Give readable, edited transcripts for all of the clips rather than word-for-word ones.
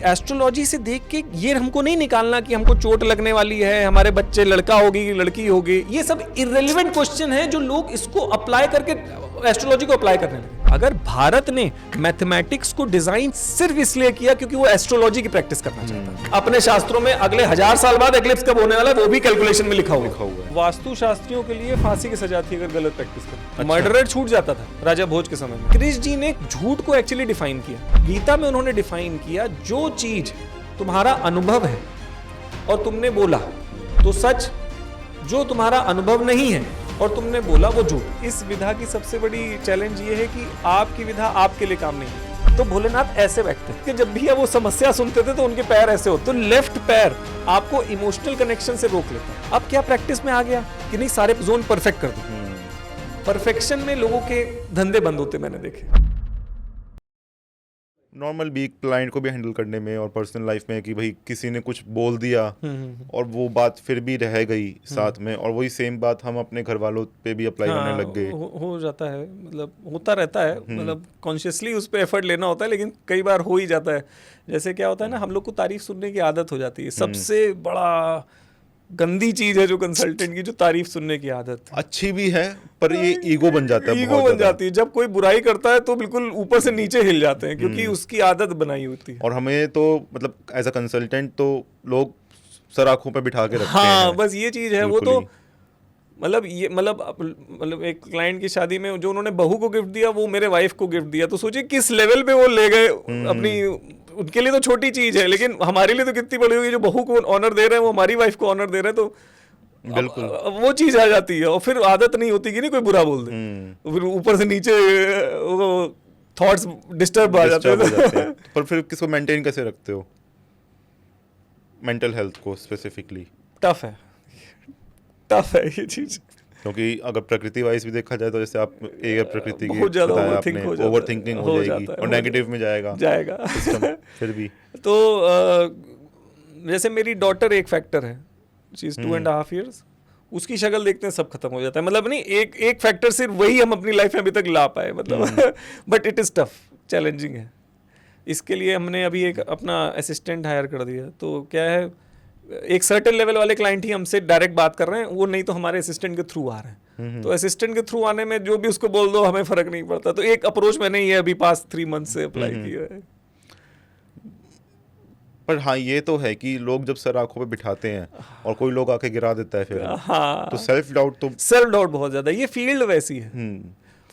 Astrology से देख के ये हमको नहीं निकालना कि हमको चोट लगने वाली है, हमारे बच्चे लड़का होगी लड़की होगी, ये सब इररिलेवेंट क्वेश्चन है जो लोग इसको अप्लाई करके एस्ट्रोलॉजी को अप्लाई करने लगे। अगर भारत ने मैथमेटिक्स को डिजाइन सिर्फ इसलिए किया क्योंकि वो एस्ट्रोलॉजी की प्रैक्टिस करना चाहता है, अपने शास्त्रों में अगले 1000 साल बाद एक्लिप्स कब होने वाला है वो भी कैलकुलेशन में लिखा हुआ है। वास्तु शास्त्रियों के लिए फांसी की सजा थी अगर गलत प्रैक्टिस कर, मर्डर रेट छूट जाता था राजा भोज के समय में। क्रिश जी ने झूठ को एक्चुअली डिफाइन किया, गीता में उन्होंने डिफाइन किया जो चीज तुम्हारा अनुभव है और तुमने बोला तो सच, जो तुम्हारा अनुभव नहीं है और तुमने बोला वो झूठ। इस विधा की सबसे बड़ी चैलेंज ये है कि आपकी विधा आपके लिए काम नहीं है। तो भोलेनाथ ऐसे बैठते कि जब भी वो समस्या सुनते थे तो उनके पैर ऐसे होते, तो लेफ्ट पैर आपको इमोशनल कनेक्शन से रोक लेता है। अब क्या प्रैक्टिस में आ गया कि नहीं सारे जोन परफेक्ट कर दो। परफेक्शन में लोगों के धंधे बंद होते मैंने देखे। नॉर्मल वीक क्लाइंट को भी हैंडल करने में और पर्सनल लाइफ में कि भाई किसी ने कुछ बोल दिया और वो बात फिर भी रह गई साथ में, और वही सेम बात हम अपने घर वालों पे भी अप्लाई करने लग गए। हो जाता है, मतलब होता रहता है, मतलब कॉन्शियसली उस पर एफर्ट लेना होता है लेकिन कई बार हो ही जाता है। जैसे क्या होता है ना, हम लोग को तारीफ सुनने की आदत हो जाती है। सबसे बड़ा गंदी चीज है जो कंसल्टेंट की, जो तारीफ सुनने की आदत। अच्छी भी है पर ये ईगो बन जाता है, ईगो बन जाती है। जब कोई बुराई करता है तो बिल्कुल ऊपर से नीचे हिल जाते हैं क्योंकि उसकी आदत बनाई होती है। और हमें तो मतलब एज अ कंसल्टेंट तो लोग सर आंखों पे बिठा के रखते हैं। हाँ बस ये चीज है। वो तो मतलब एक क्लाइंट की शादी में जो उन्होंने बहू को गिफ्ट दिया वो मेरे वाइफ को गिफ्ट दिया, तो सोचिए किस लेवल पे वो ले गए अपनी। उनके लिए तो छोटी चीज है लेकिन हमारे लिए तो कितनी बड़ी होगी। जो बहू को ऑनर दे रहे हैं वो हमारी वाइफ को ऑनर दे रहे हैं, तो बिल्कुल वो चीज आ जाती है। और फिर आदत नहीं होती कि नहीं कोई बुरा बोल दे, फिर ऊपर से नीचे वो थॉट्स डिस्टर्ब आ जाते हैं। पर फिर किसको मेंटेन कैसे रखते हो मेंटल हेल्थ को स्पेसिफिकली? टफ है ये चीज, क्योंकि अगर प्रकृति वाइज भी देखा जाए तो जैसे आप एक प्रकृति की बहुत ज्यादा ओवर थिंकिंग हो जाएगी और नेगेटिव में जाएगा सिस्टम फिर भी। तो जैसे मेरी डॉटर एक फैक्टर है, शी इज 2.5 years, उसकी शक्ल देखते हैं सब खत्म हो जाता है। मतलब नहीं एक फैक्टर सिर्फ वही हम अपनी लाइफ में अभी तक ला पाए, मतलब but it is tough, challenging है। इसके लिए हमने अभी एक अपना असिस्टेंट हायर कर दिया। तो क्या है, एक सर्टेन लेवल वाले क्लाइंट ही हमसे डायरेक्ट बात कर रहे हैं, वो नहीं तो हमारे असिस्टेंट के थ्रू आ रहे हैं। तो असिस्टेंट के थ्रू आने में जो भी उसको बोल दो हमें फर्क नहीं पड़ता। तो एक अप्रोच मैंने ये अभी पास 3 months से अप्लाई किया है। पर हाँ ये तो है कि लोग जब सर आंखों पे बिठाते हैं और कोई लोग आके गिरा देता है फिर तो सेल्फ डाउट बहुत ज्यादा। ये फील्ड वैसी है।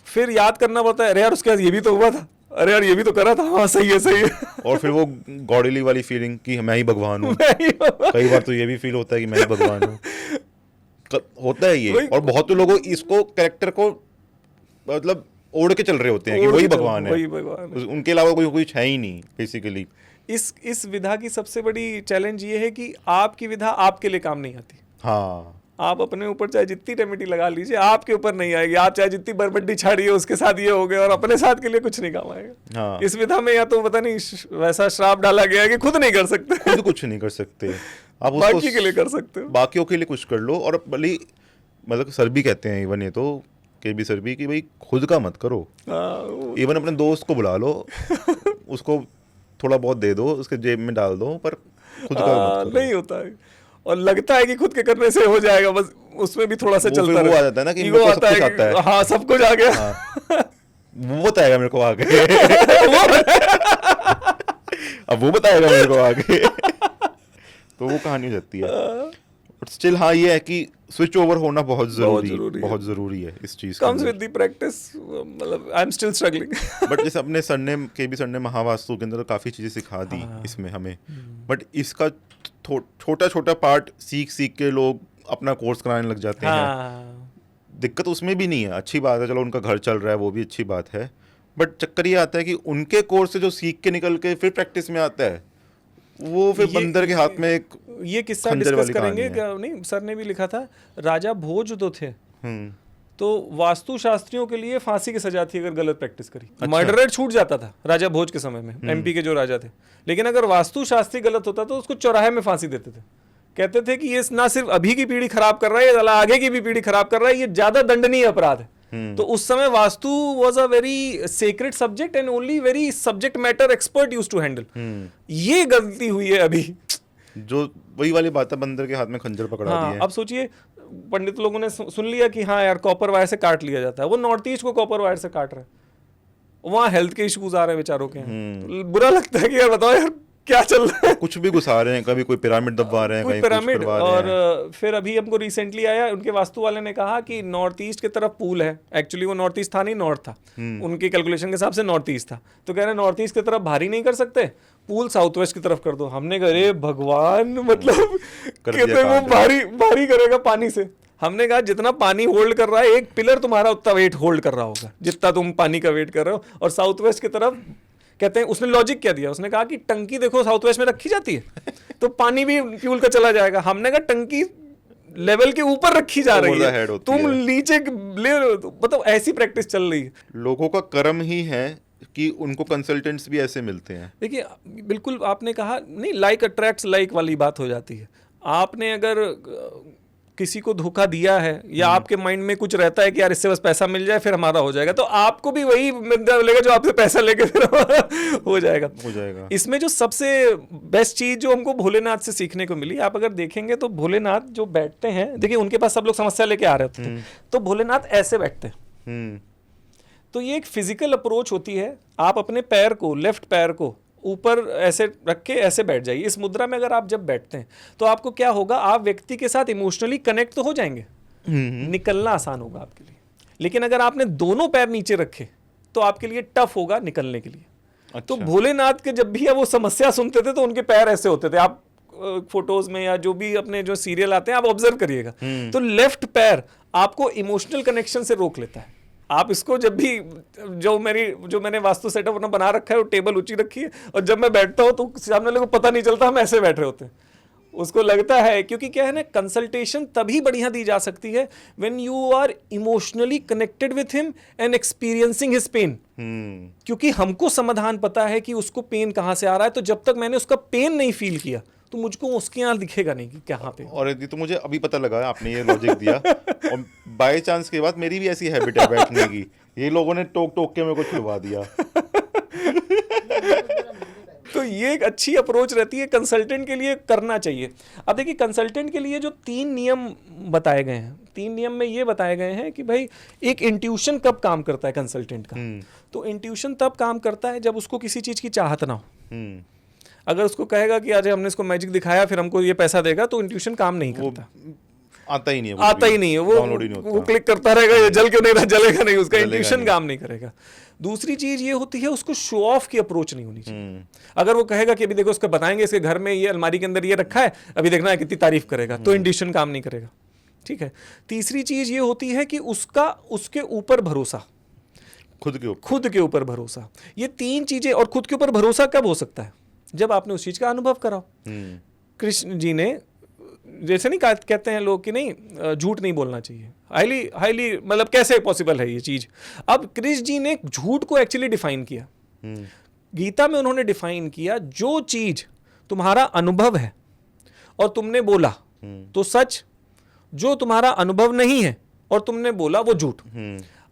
फिर याद करना पड़ता है, अरे यार उसके बाद ये भी तो हुआ था, अरे यार ये भी तो करा था, हाँ सही है। और फिर वो गॉडली वाली फीलिंग कि मैं ही भगवान हूँ। कई बार तो ये भी फील होता है कि मैं ही भगवान हूँ। होता है ये। और बहुत लोगों इसको कैरेक्टर को मतलब ओढ़ के चल रहे होते हैं कि वही भगवान है, उनके अलावा कोई है ही नहीं बेसिकली। इस विधा की सबसे बड़ी चैलेंज ये है कि आपकी विधा आपके लिए काम नहीं आती। हाँ, आप अपने ऊपर चाहे जितनी रेमेडी लगा लीजिए आपके ऊपर नहीं आएगी। आप चाहे जितनी बरबड्डी छाड़िए उसके साथ ये हो गया और अपने साथ के लिए कुछ नहीं काम आएगा। हाँ। इस विधा में या तो पता नहीं वैसा श्राप डाला गया है कि खुद नहीं कर सकते, खुद कुछ नहीं कर सकते। आप बाकी के लिए कर सकते हो, बाकियों के लिए कुछ कर लो। और भले मतलब सर भी कहते हैं इवन, ये तो के भी सर भी, कि भाई खुद का मत करो। इवन अपने दोस्त को बुला लो, उसको थोड़ा बहुत दे दो, उसके जेब में डाल दो, पर खुद का मत करो। नहीं होता है। और लगता है कि खुद के करने से हो जाएगा, बस उसमें भी थोड़ा सा चलता है। वो आ जाता है ना कि ईगो आता है। हाँ सब कुछ आ गया। हाँ। वो बताएगा मेरे को आगे। अब वो बताएगा मेरे को आगे। तो वो कहानी हो जाती है। बट स्टिल हाँ ये है कि स्विच ओवर होना बहुत जरूरी है इस चीज कम्स विद द प्रैक्टिस। मतलब I am still struggling. But जैसे अपने सर ने महावास्तु के अंदर काफी चीजें सिखा दी इसमें हमें। बट इसका छोटा छोटा पार्ट सीख के लोग अपना कोर्स कराने लग जाते हैं। दिक्कत उसमें भी नहीं है, अच्छी बात है, चलो उनका घर चल रहा है वो भी अच्छी बात है। बट चक्कर ये आता है कि उनके कोर्स से जो सीख के निकल के फिर प्रैक्टिस में आता है वो फिर बंदर के हाथ में एक ये किस्सा डिस्कस करेंगे। नहीं सर ने भी लिखा था, राजा भोज तो थे तो वास्तु शास्त्रियों के लिए फांसी की सजा थी अगर गलत प्रैक्टिस करी। अच्छा। मर्डर रेट छूट जाता था राजा भोज के समय में, एमपी के जो राजा थे। लेकिन अगर वास्तु शास्त्री गलत होता तो उसको चौराहे में फांसी देते थे। कहते थे कि ये ना सिर्फ अभी की पीढ़ी खराब कर रहा है, ये आगे की भी पीढ़ी खराब कर रहा है, ये ज्यादा दंडनीय अपराध है। तो उस समय vastu was a very secret subject and only very subject matter expert used to handle. ये गलती हुई है अभी, जो वही वाली बात है, बंदर के हाथ में खंजर पकड़ा दी है। अब सोचिए पंडित लोगों ने सुन लिया कि हाँ यार कॉपर वायर से काट लिया जाता है, वो नॉर्थ ईस्ट को कॉपर वायर से काट रहे हैं, वहाँ हेल्थ के इश्यूज आ रहे हैं बेचारों के। तो बुरा लगता है कि यार बताओ यार क्या चल रहा है। कुछ भी घुसा रहे हैं, कभी कोई पिरामिड दबवा रहे हैं, कोई कहीं पिरामिड। कुछ करवा रहे हैं। और फिर अभी हमको रिसेंटली आया, उनके वास्तु वाले ने कहा कि नॉर्थ ईस्ट की तरफ पूल है, एक्चुअली वो नॉर्थ ईस्ट था नहीं, नॉर्थ था, उनके कैलकुलेशन के हिसाब से नॉर्थ ईस्ट था, तो कह रहे नॉर्थ ईस्ट की तरफ भारी नहीं कर सकते, पूल साउथ वेस्ट की तरफ कर दो। हमने कहा अरे भगवान, मतलब कहते वो भारी करेगा पानी से। हमने कहा जितना पानी होल्ड कर रहा है एक पिलर तुम्हारा उतना वेट होल्ड कर रहा होगा जितना तुम पानी का वेट कर रहे हो। और साउथ वेस्ट की तरफ कहते हैं, उसने लॉजिक क्या दिया, उसने कहा कि टंकी देखो साउथ वेस्ट में रखी जाती है तो पानी भी फ्यूल का चला जाएगा। हमने कहा टंकी लेवल के ऊपर रखी जा रही है, तुम नीचे ले, मतलब ऐसी प्रैक्टिस चल रही है। लोगों का कर्म ही है कि उनको कंसल्टेंट्स भी ऐसे मिलते हैं। देखिए बिल्कुल आपने कहा नहीं, लाइक अट्रैक्ट्स लाइक वाली बात हो जाती है। आपने अगर किसी को धोखा दिया है या आपके माइंड में कुछ रहता है कि यार इससे बस पैसा मिल जाए फिर हमारा हो जाएगा, तो आपको भी वही मिलेगा जो आपसे पैसा लेके फिर हो जाएगा। इसमें जो सबसे बेस्ट चीज जो हमको भोलेनाथ से सीखने को मिली, आप अगर देखेंगे तो भोलेनाथ जो बैठते हैं, देखिए उनके पास सब लोग समस्या लेके आ रहे होते थे, तो भोलेनाथ ऐसे बैठते हैं। तो ये एक फिजिकल अप्रोच होती है, आप अपने पैर को, लेफ्ट पैर को ऊपर ऐसे रख के ऐसे बैठ जाइए। इस मुद्रा में अगर आप जब बैठते हैं तो आपको क्या होगा, आप व्यक्ति के साथ इमोशनली कनेक्ट तो हो जाएंगे, निकलना आसान होगा आपके लिए। लेकिन अगर आपने दोनों पैर नीचे रखे तो आपके लिए टफ होगा निकलने के लिए। अच्छा। तो भोलेनाथ के जब भी वो समस्या सुनते थे तो उनके पैर ऐसे होते थे, आप फोटोज में या जो भी अपने जो सीरियल आते हैं आप ऑब्जर्व करिएगा, तो लेफ्ट पैर आपको इमोशनल कनेक्शन से रोक लेता है। आप इसको जब भी, जो मैंने वास्तु सेटअप अपना बना रखा है वो टेबल ऊंची रखी है, और जब मैं बैठता हूँ तो सामने वाले को पता नहीं चलता हम ऐसे बैठ रहे होते हैं। उसको लगता है, क्योंकि क्या है ना, कंसल्टेशन तभी बढ़िया दी जा सकती है when you are emotionally connected with him and experiencing his pain. क्योंकि हमको समाधान पता है कि उसको पेन कहाँ से आ रहा है, तो जब तक मैंने उसका पेन नहीं फील किया तो मुझको उसके यहाँ दिखेगा नहीं कि कहाँ पे। और यदि तो मुझे अभी पता लगा, आपने ये लॉजिक दिया और बाय चांस के बाद मेरी भी ऐसी हैबिट है बैठने की, ये लोगों ने टोक के मेरे को छुड़वा दिया। तो ये एक अच्छी अप्रोच रहती है, कंसल्टेंट के लिए करना चाहिए। अब देखिए कंसल्टेंट के लिए जो 3 नियम बताए गए हैं, 3 नियम में ये बताए गए हैं कि भाई एक इंट्यूशन कब काम करता है कंसल्टेंट का। तो इंट्यूशन तब काम करता है जब उसको किसी चीज की चाहत ना हो। अगर उसको कहेगा कि आज हमने इसको मैजिक दिखाया फिर हमको ये पैसा देगा, तो इंट्यूशन काम नहीं करता, आता ही नहीं है, वो क्लिक करता रहेगा, ये जल क्यों नहीं रहा, जलेगा नहीं, उसका इंट्यूशन काम नहीं करेगा। दूसरी चीज ये होती है उसको शो ऑफ की अप्रोच नहीं होनी चाहिए। अगर वो कहेगा कि अभी देखो उसको बताएंगे इसके घर में ये अलमारी के अंदर ये रखा है, अभी देखना है कितनी तारीफ करेगा, तो इंट्यूशन काम नहीं करेगा। ठीक है। तीसरी चीज ये होती है कि उसके ऊपर भरोसा, खुद के ऊपर भरोसा। ये 3 चीजें। और खुद के ऊपर भरोसा कब हो सकता है, जब आपने उस चीज का अनुभव कराओ। कृष्ण जी ने, जैसे नहीं कहते हैं लोग कि नहीं झूठ नहीं बोलना चाहिए, हाईली मतलब कैसे पॉसिबल है ये चीज। अब कृष्ण जी ने झूठ को एक्चुअली डिफाइन किया, गीता में उन्होंने डिफाइन किया, जो चीज तुम्हारा अनुभव है और तुमने बोला तो सच, जो तुम्हारा अनुभव नहीं है और तुमने बोला वो झूठ।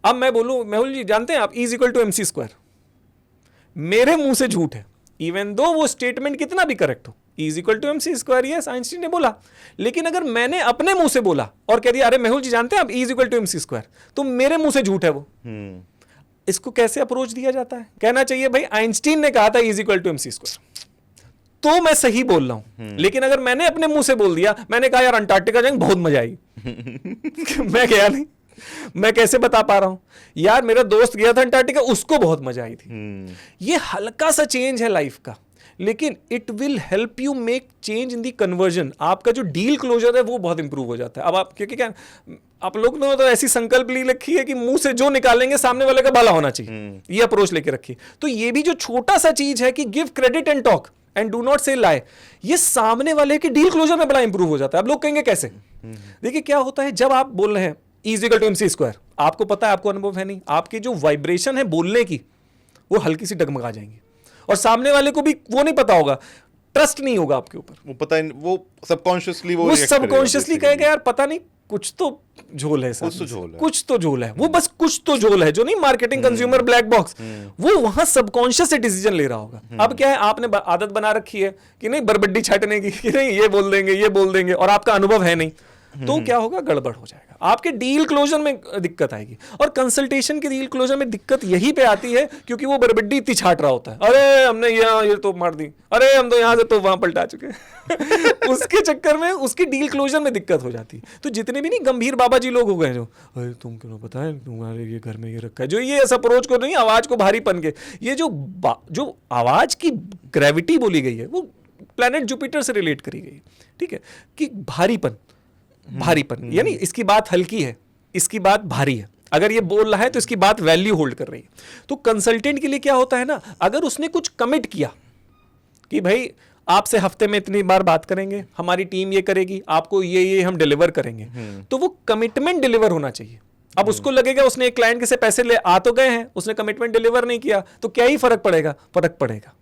अब मैं बोलूं, मेहुल जी जानते हैं आप E=mc², मेरे मुंह से झूठ है, इवन दो वो स्टेटमेंट कितना भी करेक्ट हो। E=mc², यस आइंस्टीन ने बोला, लेकिन अगर मैंने अपने मुंह से बोला और कह दिया अरे मेहुल जी जानते हैं आप E=mc², तो मेरे मुंह से झूठ है वो। इसको कैसे अप्रोच दिया जाता है? कहना चाहिए भाई आइंस्टीन ने कहा था E=mc², तो मैं सही बोल रहा हूं। लेकिन अगर मैंने अपने मुंह से बोल दिया, मैंने कहा यार अंटार्कटिका जाएंगे बहुत मजा आई मैं गया नहीं, मैं कैसे बता पा रहा हूं यार मेरा दोस्त गया था अंटार्कटिका, उसको बहुत मजा आई थी। ये हल्का सा चेंज है लाइफ का, लेकिन it will help you make change in the conversion. आपका जो डील क्लोजर है वो बहुत इंप्रूव हो जाता है। अब आप, क्योंकि क्या आप लोग ने तो ऐसी संकल्प ली रखी है कि मुंह से जो निकालेंगे सामने वाले का भला होना चाहिए, ये अप्रोच लेके रखी। तो ये भी जो छोटा सा चीज है कि give credit and talk and do not से लाई, ये सामने वाले के डील क्लोजर में बड़ा इंप्रूव हो जाता है। अब लोग कहेंगे कैसे? देखिए क्या होता है, जब आप बोल रहे हैं E=mc², आपको पता है, आपको अनुभव है नहीं, आपकी जो वाइब्रेशन है बोलने की वो हल्की सी डगमगा जाएंगी, और सामने वाले को भी वो नहीं पता होगा, ट्रस्ट नहीं होगा आपके ऊपर, वो पता है, वो सबकॉन्शियसली कहेगा यार पता नहीं कुछ तो झोल है, कुछ तो झोल है, कुछ तो झोल है, वो बस कुछ तो झोल है, जो नहीं मार्केटिंग कंज्यूमर ब्लैक बॉक्स, वो वहां सबकॉन्शियस से डिसीजन ले रहा होगा। अब क्या है, आपने आदत बना रखी है कि नहीं बरबड्डी छाटने की, कि नहीं ये बोल देंगे ये बोल देंगे, और आपका अनुभव है नहीं, तो क्या होगा, गड़बड़ हो जाएगा, आपके डील क्लोजर में दिक्कत आएगी। और कंसल्टेशन के डील क्लोजर में दिक्कत यही पे आती है क्योंकि वो बरबड्डी इतनी छाट रहा होता है, अरे हमने यहाँ ये तो मार दी, अरे हम तो यहाँ से तो वहां पलटा चुके हैं उसके चक्कर में उसकी डील क्लोजर में दिक्कत हो जाती है। तो जितने भी नहीं गंभीर बाबा जी लोग हो गए जो, अरे तुम क्यों पता है तुम्हारे ये घर में ये रखा है, जो ये ऐसा अप्रोच को नहीं, आवाज को भारीपन के, ये जो आवाज की ग्रेविटी बोली गई है वो प्लैनेट जुपिटर से रिलेट करी गई, ठीक है, कि भारीपन यानी इसकी बात हल्की है, इसकी बात भारी है, अगर ये बोल रहा है तो इसकी बात वैल्यू होल्ड कर रही है। तो कंसल्टेंट के लिए क्या होता है ना, अगर उसने कुछ कमिट किया कि भाई आपसे हफ्ते में इतनी बार बात करेंगे, हमारी टीम ये करेगी, आपको ये हम डिलीवर करेंगे, तो वो कमिटमेंट डिलीवर होना चाहिए। अब उसको लगेगा उसने एक क्लाइंट के से पैसे ले आ तो गए हैं, उसने कमिटमेंट डिलीवर नहीं किया, तो क्या ही फर्क पड़ेगा,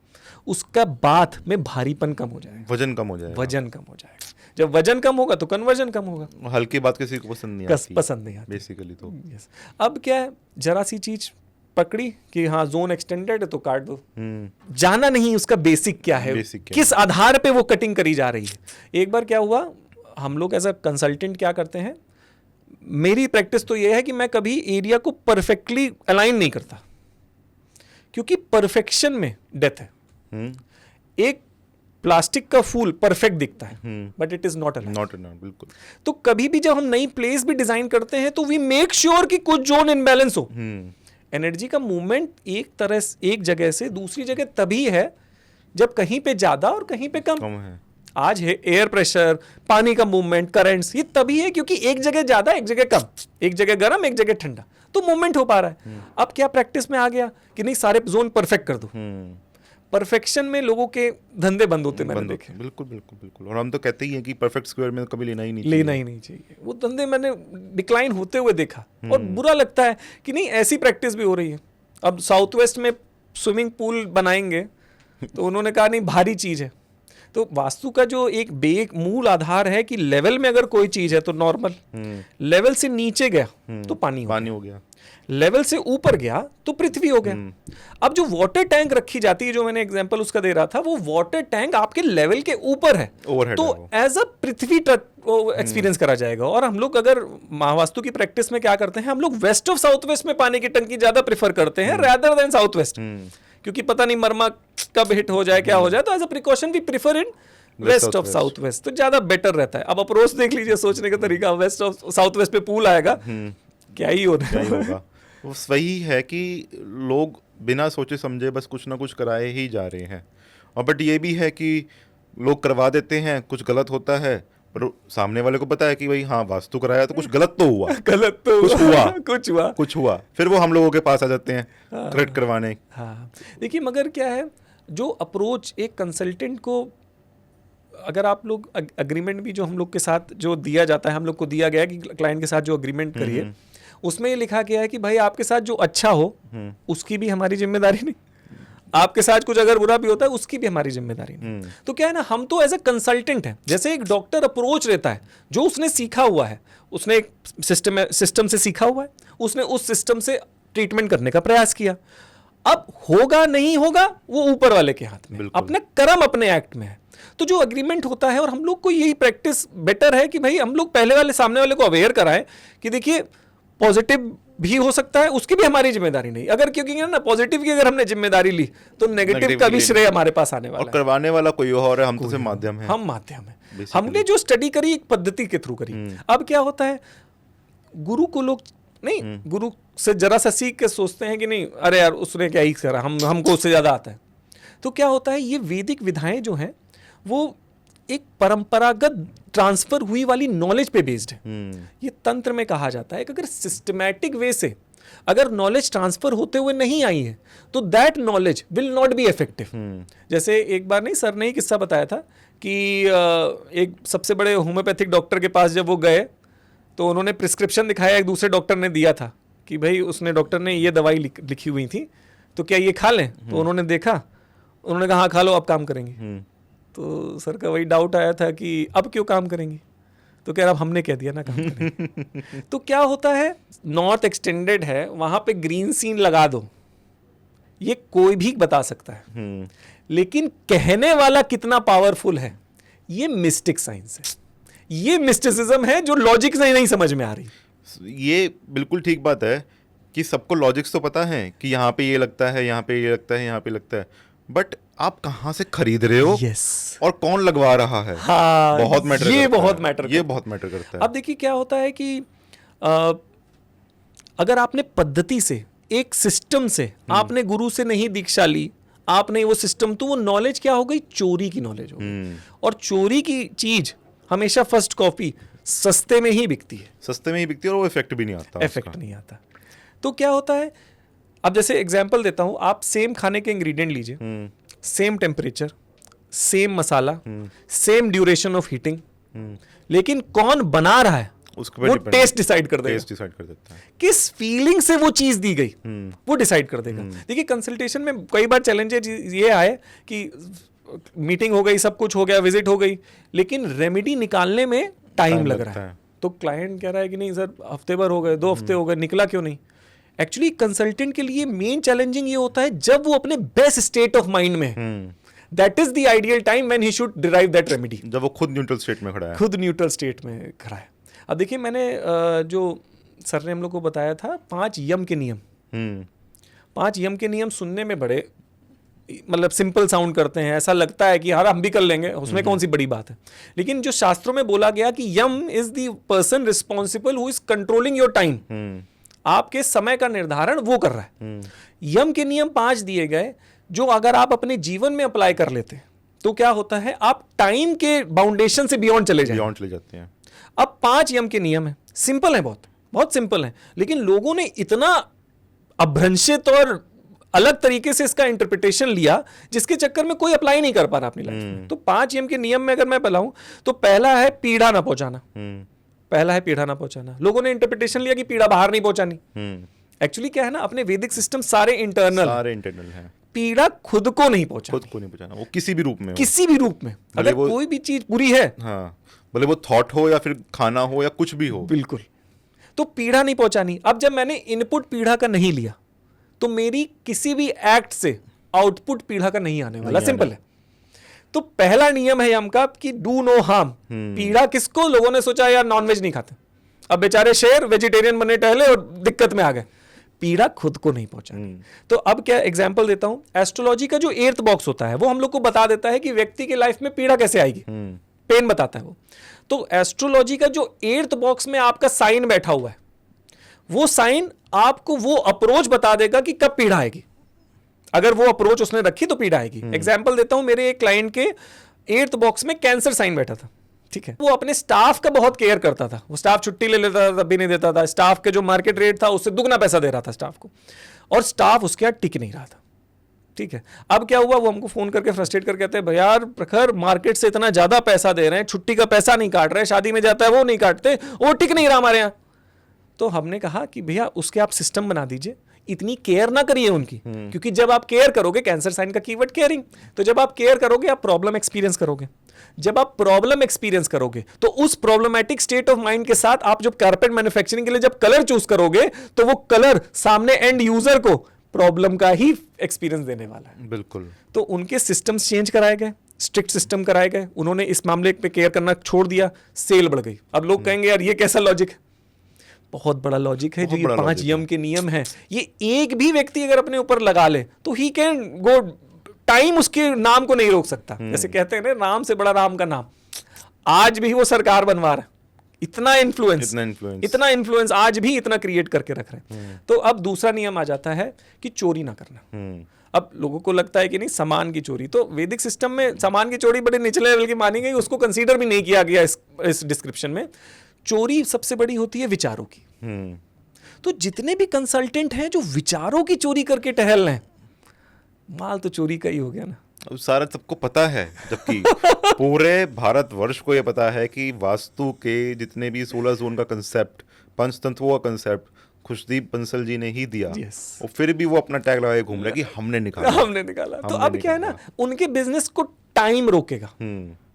उसका बात में भारीपन कम हो जाएगा, वजन कम हो जाएगा। जब वजन कम होगा तो कन्वर्जन कम होगा। हल्की बात किसी को पसंद नहीं आती बेसिकली तो। अब क्या है, जरा सी चीज पकड़ी कि हाँ जोन एक्सटेंडेड है तो काट दो, जाना नहीं उसका बेसिक क्या है, किस आधार पे वो कटिंग करी जा रही है। एक बार क्या हुआ, हम लोग एज अ कंसल्टेंट क्या करते हैं, मेरी प्रैक्टिस तो ये है कि मैं कभी एरिया को परफेक्टली अलाइन नहीं करता, क्योंकि परफेक्शन में डेथ है। एक प्लास्टिक का फूल परफेक्ट दिखता है बट इट इज नॉट बिल्कुल। तो कभी भी जब हम नई प्लेस भी डिजाइन करते हैं तो वी मेक श्योर कि कुछ जोन इनबैलेंस हो। एनर्जी का मूवमेंट एक जगह से दूसरी जगह तभी है जब कहीं पे ज्यादा और कहीं पे कम है। आज है एयर प्रेशर, पानी का मूवमेंट, करंट्स, ये तभी है क्योंकि एक जगह ज्यादा एक जगह कम, एक जगह गर्म एक जगह ठंडा, तो मूवमेंट हो पा रहा है। अब क्या प्रैक्टिस में आ गया कि नहीं सारे जोन परफेक्ट कर दो, परफेक्शन में लोगों के धंधे बंद होते मैंने देखे। बिल्कुल। और हम तो कहते ही हैं कि परफेक्ट स्क्वायर में कभी लेना ही नहीं चाहिए। वो धंधे मैंने डिक्लाइन होते हुए देखा और बुरा लगता है कि नहीं ऐसी प्रैक्टिस भी हो रही है। अब साउथ वेस्ट में स्विमिंग पूल बनाएंगे तो उन्होंने कहा नहीं भारी चीज है, तो वास्तु का जो एक मूल आधार है कि लेवल में अगर कोई चीज है तो नॉर्मल, लेवल से नीचे गया तो पानी हो गया, लेवल से ऊपर गया तो पृथ्वी हो गया। अब जो वाटर टैंक रखी जाती है, जो मैंने एग्जांपल उसका दे रहा था, वो वाटर टैंक आपके लेवल के ऊपर है, तो एज अ पृथ्वी एक्सपीरियंस करा जाएगा। और हम लोग अगर महावास्तु की प्रैक्टिस में क्या करते हैं, हम लोग वेस्ट ऑफ साउथ वेस्ट में पानी की टंकी ज्यादा प्रेफर करते हैं रादर देन साउथ वेस्ट, क्योंकि पता नहीं मरमा कब हिट हो जाए क्या हो जाए, तो as a precaution we prefer in west of south west, तो ज्यादा बेटर रहता है। अब अप्रोच देख लीजिए, सोचने का तरीका, वेस्ट ऑफ साउथ वेस्ट पे पूल आएगा, क्या ही होगा। वही है कि लोग बिना सोचे समझे बस कुछ ना कुछ कराए ही जा रहे हैं। और बट ये भी है कि लोग करवा देते हैं, कुछ गलत होता है, पर सामने वाले को पता है कि भाई हाँ वास्तु कराया तो कुछ गलत तो हुआ कुछ हुआ, फिर वो हम लोगों के पास आ जाते हैं करेक्ट करवाने। हाँ देखिए, मगर क्या है, जो अप्रोच एक कंसल्टेंट को, अगर आप लोग अग्रीमेंट भी जो हम लोग के साथ जो दिया जाता है, हम लोग को दिया गया कि क्लाइंट के साथ जो अग्रीमेंट करिए, उसमें ये लिखा गया है कि भाई आपके साथ जो अच्छा हो उसकी भी हमारी जिम्मेदारी नहीं, आपके साथ कुछ अगर बुरा भी होता है उसकी भी हमारी जिम्मेदारी नहीं। तो क्या है ना, हम तो एज ए कंसल्टेंट है, जैसे एक डॉक्टर अप्रोच रहता है, जो उसने सीखा हुआ है, उसने एक सिस्टम से सीखा हुआ है, उसने उस सिस्टम से ट्रीटमेंट करने का प्रयास किया। अब होगा नहीं होगा वो ऊपर वाले के हाथ में, अपने कर्म अपने एक्ट में है। तो जो अग्रीमेंट होता है, और हम लोग को यही प्रैक्टिस बेटर है कि भाई हम लोग पहले वाले सामने वाले को अवेयर कराएं कि देखिए पॉजिटिव भी हो सकता है, उसकी भी हमारी जिम्मेदारी नहीं, अगर क्योंकि ना पॉजिटिव की अगर हमने जिम्मेदारी ली तो नेगेटिव का भी श्रेय हमारे पास आने वाला है। और करवाने वाला कोई और है, हम तो सिर्फ माध्यम हैं। हम माध्यम हैं। हमने जो स्टडी करी एक पद्धति के थ्रू करी। अब क्या होता है, गुरु को लोग नहीं, गुरु से जरा सा सीख के सोचते हैं कि नहीं अरे यार उसने क्या ही करा, हमको उससे ज्यादा आता है। तो क्या होता है, ये वैदिक विधाएं जो हैं वो एक परंपरागत ट्रांसफर हुई वाली नॉलेज पे बेस्ड है। ये तंत्र में कहा जाता है कि अगर सिस्टमैटिक वे से अगर नॉलेज ट्रांसफर होते हुए नहीं आई है तो that knowledge will not be effective. जैसे एक बार नहीं सर ने किस्सा बताया था कि एक सबसे बड़े होम्योपैथिक डॉक्टर के पास जब वो गए तो उन्होंने प्रिस्क्रिप्शन दिखाया, एक दूसरे डॉक्टर ने दिया था कि भाई उसने डॉक्टर ने ये दवाई लिखी हुई थी तो क्या ये खा लें। तो उन्होंने देखा, उन्होंने कहा हाँ खा लो, अब काम करेंगे। तो सर का वही डाउट आया था कि अब क्यों काम करेंगे। तो कह रहा हमने कह दिया ना काम करें। तो क्या होता है, नॉर्थ एक्सटेंडेड है, वहां पे ग्रीन सीन लगा दो, ये कोई भी बता सकता है, लेकिन कहने वाला कितना पावरफुल है, ये मिस्टिक साइंस है, ये मिस्टिसिज्म है जो लॉजिक से नहीं समझ में आ रही। ये बिल्कुल ठीक बात है कि सबको लॉजिक्स तो पता है कि यहाँ पे ये लगता है, यहाँ पे ये लगता है, यहाँ पे लगता है, बट आप कहाँ से खरीद रहे हो और कौन लगवा रहा है, हाँ, बहुत मैटर ये करता बहुत है। मैटर ये बहुत मैटर करता है। अब देखिए क्या होता है कि अगर आपने पद्धति से, एक सिस्टम से, आपने गुरु से नहीं दीक्षा ली, आपने वो सिस्टम, तो वो नॉलेज क्या हो गई, चोरी की नॉलेज हो गई। और चोरी की चीज हमेशा फर्स्ट कॉपी सस्ते में ही बिकती है, सस्ते में ही बिकती है और वो इफेक्ट भी नहीं आता, इफेक्ट नहीं आता। तो क्या होता है, अब जैसे एग्जांपल देता हूं, आप सेम खाने के इंग्रेडिएंट लीजिए, same temperature, same masala, same duration of heating, लेकिन कौन बना रहा है वो टेस्ट डिसाइड कर देगा, टेस्ट डिसाइड कर देता है, किस फीलिंग से वो चीज दी गई वो डिसाइड कर देगा। देखिए कंसल्टेशन में कई बार चैलेंजेस ये आए कि मीटिंग हो गई, सब कुछ हो गया, विजिट हो गई, लेकिन रेमेडी निकालने में टाइम लग रहा है। तो क्लाइंट कह रहा है कि नहीं सर, हफ्ते भर हो गए, 2 हफ्ते हो गए, निकला क्यों नहीं। एक्चुअली कंसल्टेंट के लिए मेन चैलेंजिंग ये होता है जब वो अपने बेस्ट स्टेट ऑफ माइंड में, that is the ideal time when he should derive that remedy, जब वो खुद न्यूट्रल स्टेट में खड़ा है, खुद न्यूट्रल स्टेट में खड़ा है। अब देखिए मैंने जो सर ने हम लोग को बताया था 5 यम के नियम, 5 यम के नियम सुनने में बड़े मतलब सिंपल साउंड करते हैं, ऐसा लगता है कि यार हम भी कर लेंगे, उसमें कौन सी बड़ी बात है। लेकिन जो शास्त्रों में बोला गया कि Yama is the person responsible who is controlling your time, आपके समय का निर्धारण वो कर रहा है। यम के नियम 5 दिए गए, जो अगर आप अपने जीवन में अप्लाई कर लेते तो क्या होता है, आप टाइम के बाउंडेशन से बियॉन्ड चले जाते हैं। अब 5 यम के नियम है, सिंपल है, बहुत बहुत सिंपल है, लेकिन लोगों ने इतना अभ्रंशित और अलग तरीके से इसका इंटरप्रिटेशन लिया जिसके चक्कर में कोई अप्लाई नहीं कर पा रहा अपनी लाइफ में। तो 5 यम के नियम में अगर मैं बताऊं तो पहला है पीड़ा ना पहुंचाना, पहला है पीड़ा ना पहुंचाना। लोगों ने इंटरप्रिटेशन लिया कि पीड़ा बाहर नहीं पहुंचानी, एक्चुअली क्या है ना, अपने वैदिक सिस्टम सारे इंटरनल है, पीड़ा खुद को नहीं पहुंचाना, वो किसी भी रूप में, किसी भी रूप में, अगर कोई भी चीज बुरी है, हाँ, भले वो थॉट हो या फिर खाना हो या कुछ भी हो, बिल्कुल, तो पीड़ा नहीं पहुंचानी। अब जब मैंने इनपुट पीड़ा का नहीं लिया तो मेरी किसी भी एक्ट से आउटपुट पीड़ा का नहीं आने वाला, सिंपल है। तो पहला नियम है यम का कि डू नो हार्म। पीड़ा किसको, लोगों ने सोचा यार नॉनवेज नहीं खाते, अब बेचारे शेर वेजिटेरियन बने टहले और दिक्कत में आ गए, पीड़ा खुद को नहीं पहुंचानी। तो अब क्या एग्जांपल देता हूं, एस्ट्रोलॉजी का जो 8th बॉक्स होता है वो हम लोग को बता देता है कि व्यक्ति के लाइफ में पीड़ा कैसे आएगी, पेन बताता है वो। तो एस्ट्रोलॉजी का जो 8th बॉक्स में आपका साइन बैठा हुआ है, वो साइन आपको वो अप्रोच बता देगा कि कब पीड़ा आएगी। अगर वो अप्रोच उसने रखी तो पीड़ा आएगी। एग्जांपल देता हूं, मेरे एक क्लाइंट के 8th बॉक्स में कैंसर साइन बैठा था, ठीक है। वो अपने स्टाफ का बहुत केयर करता था, वो स्टाफ छुट्टी ले लेता था तब भी नहीं देता था, स्टाफ के जो मार्केट रेट था उससे दुगना पैसा दे रहा था स्टाफ को, और स्टाफ उसके यहाँ टिक नहीं रहा था, ठीक है। अब क्या हुआ, वो हमको फोन करके फ्रस्ट्रेट करके कहते हैं भैया यार प्रखर मार्केट से इतना ज्यादा पैसा दे रहे हैं, छुट्टी का पैसा नहीं काट रहे, शादी में जाता है वो नहीं काटते, वो टिक नहीं रहा हमारे यहाँ। तो हमने कहा कि भैया उसके आप सिस्टम बना दीजिए, इतनी केयर ना करिए उनकी, क्योंकि जब आप केयर करोगे, कैंसर साइन का कीवर्ड केयरिंग, तो जब आप केयर करोगे आप प्रॉब्लम एक्सपीरियंस करोगे, जब आप प्रॉब्लम एक्सपीरियंस करोगे तो उस प्रॉब्लमेटिक स्टेट ऑफ माइंड के साथ आप जब कारपेट मैन्युफैक्चरिंग के लिए जब कलर चूज करोगे तो वो कलर सामने एंड यूजर को प्रॉब्लम का ही एक्सपीरियंस देने वाला है। बिल्कुल। तो उनके सिस्टम्स चेंज कराए गए, स्ट्रिक्ट सिस्टम कराए गए, उन्होंने इस मामले पे केयर करना छोड़ दिया, सेल बढ़ गई। अब लोग कहेंगे यार ये कैसा लॉजिक है, बहुत बड़ा लॉजिक है जो ये 5 यम के नियम है, ये एक भी व्यक्ति अगर अपने ऊपर लगा ले तो ही कैन गो, टाइम उसके नाम को नहीं रोक सकता। जैसे कहते हैं ना, राम से बड़ा राम का नाम, आज भी वो सरकार बनवा रहा है, इतना इन्फ्लुएंस आज भी इतना क्रिएट करके रख रहे हैं। तो अब दूसरा नियम आ जाता है कि चोरी ना करना। अब लोगों को लगता है कि नहीं सामान की चोरी, तो वैदिक सिस्टम में सामान की चोरी बड़े निचले लेवल की मानी गई, उसको कंसीडर भी नहीं किया गया इस डिस्क्रिप्शन में। चोरी सबसे बड़ी होती है विचारों की। तो जितने भी कंसल्टेंट हैं जो विचारों की चोरी करके टहल रहे हैं, माल तो चोरी का ही हो गया ना। अब सारा सबको पता है, जबकि पूरे भारतवर्ष को यह पता है कि वास्तु के जितने भी 16 जोन का कंसेप्ट, पंचतंत्रों का कंसेप्ट खुशदीप बंसल जी ने ही दिया। और फिर भी वो अपना टैग लगाए घूम रहा है कि हमने निकाला। तो अब क्या है ना, उनके बिजनेस को टाइम रोकेगा।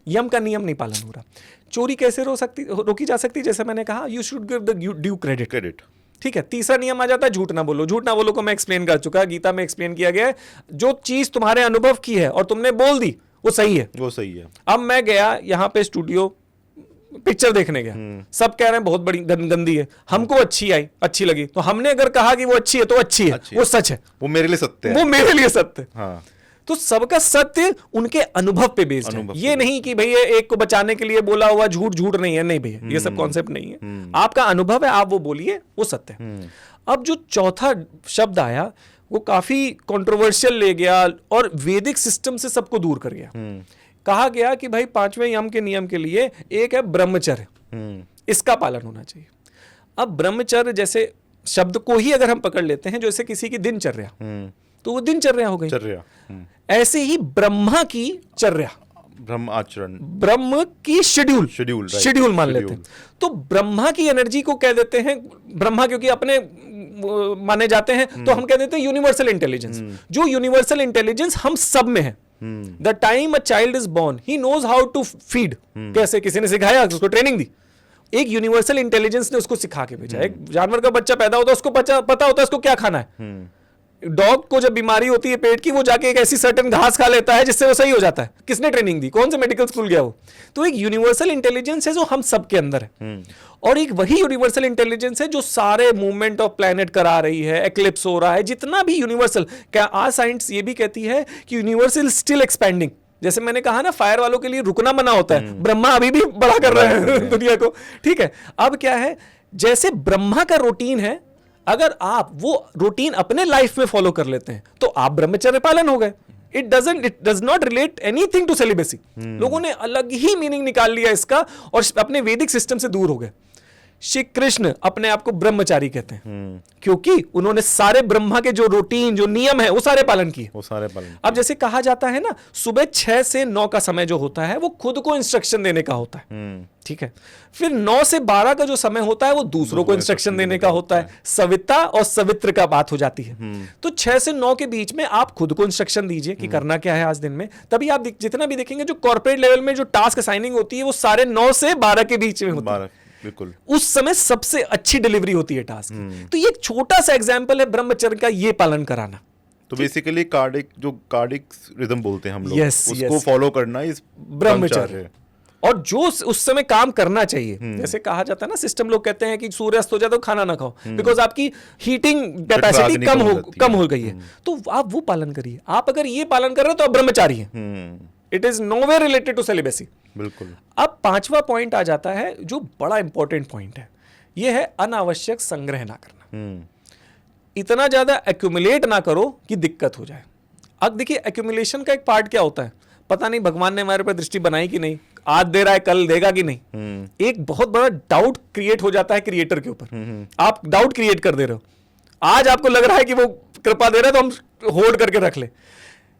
यम का नियम नहीं पालन हो रहा। चोरी कैसे रोकी जा सकती? जैसे मैंने कहा, you should give the due credit. ठीक है। तीसरा नियम आ जाता है झूठ ना बोलो। झूठ ना बोलो को मैं एक्सप्लेन कर चुका, गीता में एक्सप्लेन किया गया है। जो चीज तुम्हारे अनुभव की है और तुमने बोल दी वो सही है, वो सही है। अब मैं गया यहाँ पे स्टूडियो पिक्चर देखने गया, सब कह रहे हैं बहुत बड़ी गंदी है, हमको अच्छी लगी, तो हमने अगर कहा कि वो अच्छी है तो अच्छी है, वो सच है, वो मेरे लिए सत्य है, वो मेरे लिए सत्य है। हाँ। तो सबका सत्य उनके अनुभव पे बेस्ड है। ये नहीं कि भैया एक को बचाने के लिए बोला हुआ झूठ नहीं है, नहीं भैया, ये सब कॉन्सेप्ट नहीं है। आपका अनुभव है, आप वो बोलिए, वो सत्य है। अब जो चौथा शब्द आया वो काफी कंट्रोवर्शियल ले गया और वैदिक सिस्टम से सबको दूर कर गया। कहा गया कि भाई 5वें यम के नियम के लिए एक है ब्रह्मचर्य, इसका पालन होना चाहिए। अब ब्रह्मचर्य जैसे शब्द को ही अगर हम पकड़ लेते हैं, जैसे किसी की दिनचर्या, तो वो दिनचर्या हो गई। ऐसे ही ब्रह्मा की चर्या, ब्रह्म आचरण, ब्रह्म की शेड्यूल मान लेते हैं। तो ब्रह्मा की एनर्जी को कह देते हैं, ब्रह्मा क्योंकि अपने माने जाते हैं, तो हम कह देते हैं यूनिवर्सल इंटेलिजेंस। जो यूनिवर्सल इंटेलिजेंस हम सब में है। The time a child is born he knows how to feed. कैसे? किसी ने सिखाया, उसको ट्रेनिंग दी, एक यूनिवर्सल इंटेलिजेंस ने उसको सिखा के भेजा। एक जानवर का बच्चा पैदा होता है, उसको पता होता है उसको क्या खाना है। डॉग को जब बीमारी होती है पेट की, वो जाके एक ऐसी सर्टेन घास खा लेता है जिससे वो सही हो जाता है। किसने ट्रेनिंग दी? कौन से मेडिकल स्कूल गया वो? तो एक यूनिवर्सल इंटेलिजेंस है जो हम सब के अंदर है, और एक वही यूनिवर्सल इंटेलिजेंस है जो सारे मूवमेंट ऑफ प्लैनेट करा रही है, एक्लिप्स हो रहा है, जितना भी यूनिवर्सल। क्या आज साइंस ये भी कहती है कि यूनिवर्सल स्टिल एक्सपैंडिंग। जैसे मैंने कहा ना, फायर वालों के लिए रुकना मना होता है, ब्रह्मा अभी भी बड़ा कर रहे हैं दुनिया को। ठीक है। अब क्या है, जैसे ब्रह्मा का रूटीन है, अगर आप वो रूटीन अपने लाइफ में फॉलो कर लेते हैं तो आप ब्रह्मचर्य पालन हो गए। It does not relate anything to celibacy. लोगों ने अलग ही मीनिंग निकाल लिया इसका और अपने वैदिक सिस्टम से दूर हो गए। श्री कृष्ण अपने आप को ब्रह्मचारी कहते हैं, क्योंकि उन्होंने सारे ब्रह्मा के जो रूटीन, जो नियम है, वो सारे पालन किए। अब जैसे कहा जाता है ना, सुबह 6 से 9 का समय जो होता है वो खुद को इंस्ट्रक्शन देने का होता है। ठीक है। फिर 9 से 12 का जो समय होता है वो दूसरों को इंस्ट्रक्शन देने का होता है। सविता और सवित्र का बात हो जाती है। तो 6 से 9 के बीच में आप खुद को इंस्ट्रक्शन दीजिए कि करना क्या है आज दिन में। तभी आप जितना भी देखेंगे, जो कॉर्पोरेट लेवल में जो टास्क असाइनिंग होती है वो सारे 9 से 12 के बीच में होती है। बिल्कुल, उस समय सबसे अच्छी डिलीवरी होती है टास्क। तो ये एक छोटा सा एग्जांपल है ब्रह्मचर्य का, ये पालन कराना। तो बेसिकली कार्डिक रिदम बोलते हैं हम लोग, उसको yes. फॉलो करना इस ब्रह्मचर्य। और जो उस समय काम करना चाहिए, जैसे कहा जाता है ना, सिस्टम लोग कहते हैं कि सूर्यास्त हो जाए तो खाना ना खाओ, बिकॉज आपकी हीटिंग कैपेसिटी कम हो गई है। तो आप वो पालन करिए। आप अगर ये पालन कर रहे हो तो आप ब्रह्मचारी हैं। It is nowhere related to celibacy. बिल्कुल। अब 5वां पॉइंट आ जाता है जो बड़ा इंपॉर्टेंट पॉइंट है, यह है अनावश्यक संग्रह ना करना। इतना ज्यादा एक्यूमुलेट ना करो कि दिक्कत हो जाए। अब देखिए, एक्यूमुलेशन का एक पार्ट क्या होता है, पता नहीं भगवान ने हमारे पर दृष्टि बनाई कि नहीं, आज दे रहा है कल देगा कि नहीं। एक बहुत बड़ा डाउट क्रिएट हो जाता है क्रिएटर के ऊपर। आप डाउट क्रिएट कर दे रहे हो। आज आपको लग रहा है कि वो कृपा दे रहा है तो हम होल्ड करके रख ले।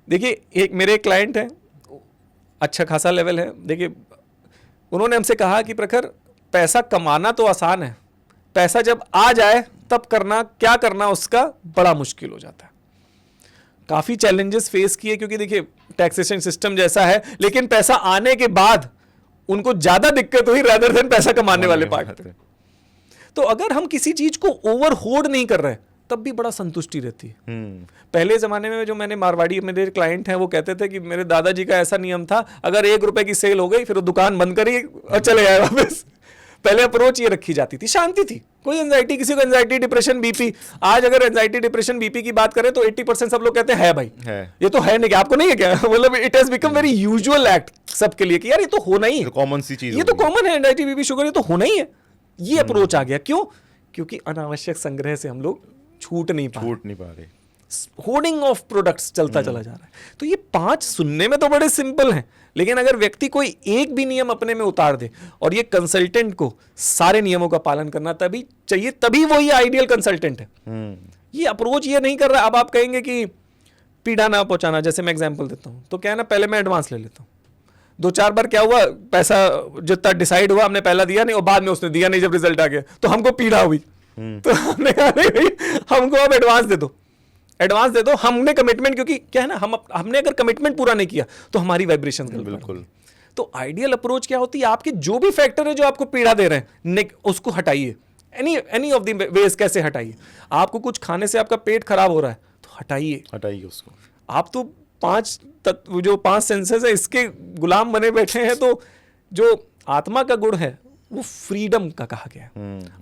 देखिए, एक मेरे क्लाइंट है, अच्छा खासा लेवल है। देखिए, उन्होंने हमसे कहा कि प्रखर, पैसा कमाना तो आसान है, पैसा जब आ जाए तब क्या करना उसका बड़ा मुश्किल हो जाता है। काफी चैलेंजेस फेस किए, क्योंकि देखिए टैक्सेशन सिस्टम जैसा है, लेकिन पैसा आने के बाद उनको ज्यादा दिक्कत हुई रादर देन पैसा कमाने वाले पार्ट पे। तो अगर हम किसी चीज को ओवर होल्ड नहीं कर रहे तब भी बड़ा संतुष्टि रहती है। पहले जमाने में जो मैंने मारवाड़ी मेरे क्लाइंट हैं, वो कहते थे कि मेरे दादाजी का ऐसा नियम था, अगर 1 रुपए की सेल हो गई फिर वो दुकान बंद करी और चले आए वापस। पहले अप्रोच ये रखी जाती थी, शांति थी, कोई एंजाइटी, किसी को एंजाइटी डिप्रेशन बीपी। आज अगर एंजाइटी डिप्रेशन बीपी की बात करें तो 80% सब लोग कहते हैं भाई है। ये तो है नहीं, क्या आपको नहीं है क्या? मतलब it has become very usual act सबके लिए कि यार ये तो होना ही है, कॉमन सी चीज, ये तो कॉमन है, एंजाइटी बीपी शुगर, ये तो होना ही है। ये अप्रोच आ गया। क्यों? क्योंकि अनावश्यक संग्रह से हम लोग छूट नहीं पा रहे। होर्डिंग ऑफ प्रोडक्ट्स चलता चला जा रहा है। तो ये 5 सुनने में तो बड़े सिंपल हैं, लेकिन अगर व्यक्ति कोई एक भी नियम अपने में उतार दे, और ये कंसल्टेंट को सारे नियमों का पालन करना तभी चाहिए, तभी वही आइडियल कंसल्टेंट है। ये अप्रोच ये नहीं कर रहा। अब आप कहेंगे कि पीड़ा ना पहुंचाना, जैसे मैं एग्जांपल देता हूं, तो क्या है ना, पहले मैं एडवांस ले लेता हूं। 2-4 बार क्या हुआ, पैसा जितना डिसाइड हुआ हमने पहला दिया नहीं, और बाद में उसने दिया नहीं जब रिजल्ट आ गया, तो हमको पीड़ा हुई। तो हमने कहा नहीं भाई, हमको अब एडवांस दे दो, हमने कमिटमेंट, क्योंकि क्या है ना, हमने अगर कमिटमेंट पूरा नहीं किया तो हमारी वाइब्रेशन बिल्कुल। तो आइडियल अप्रोच क्या होती है, आपके जो भी फैक्टर है जो आपको पीड़ा दे रहे हैं उसको हटाइए, एनी ऑफ द वेज कैसे हटाइए। आपको कुछ खाने से आपका पेट खराब हो रहा है तो हटाइए उसको। आप तो 5 तत्व जो 5 सेंसेस है इसके गुलाम बने बैठे हैं। तो जो आत्मा का गुण है वो फ्रीडम का कहा गया,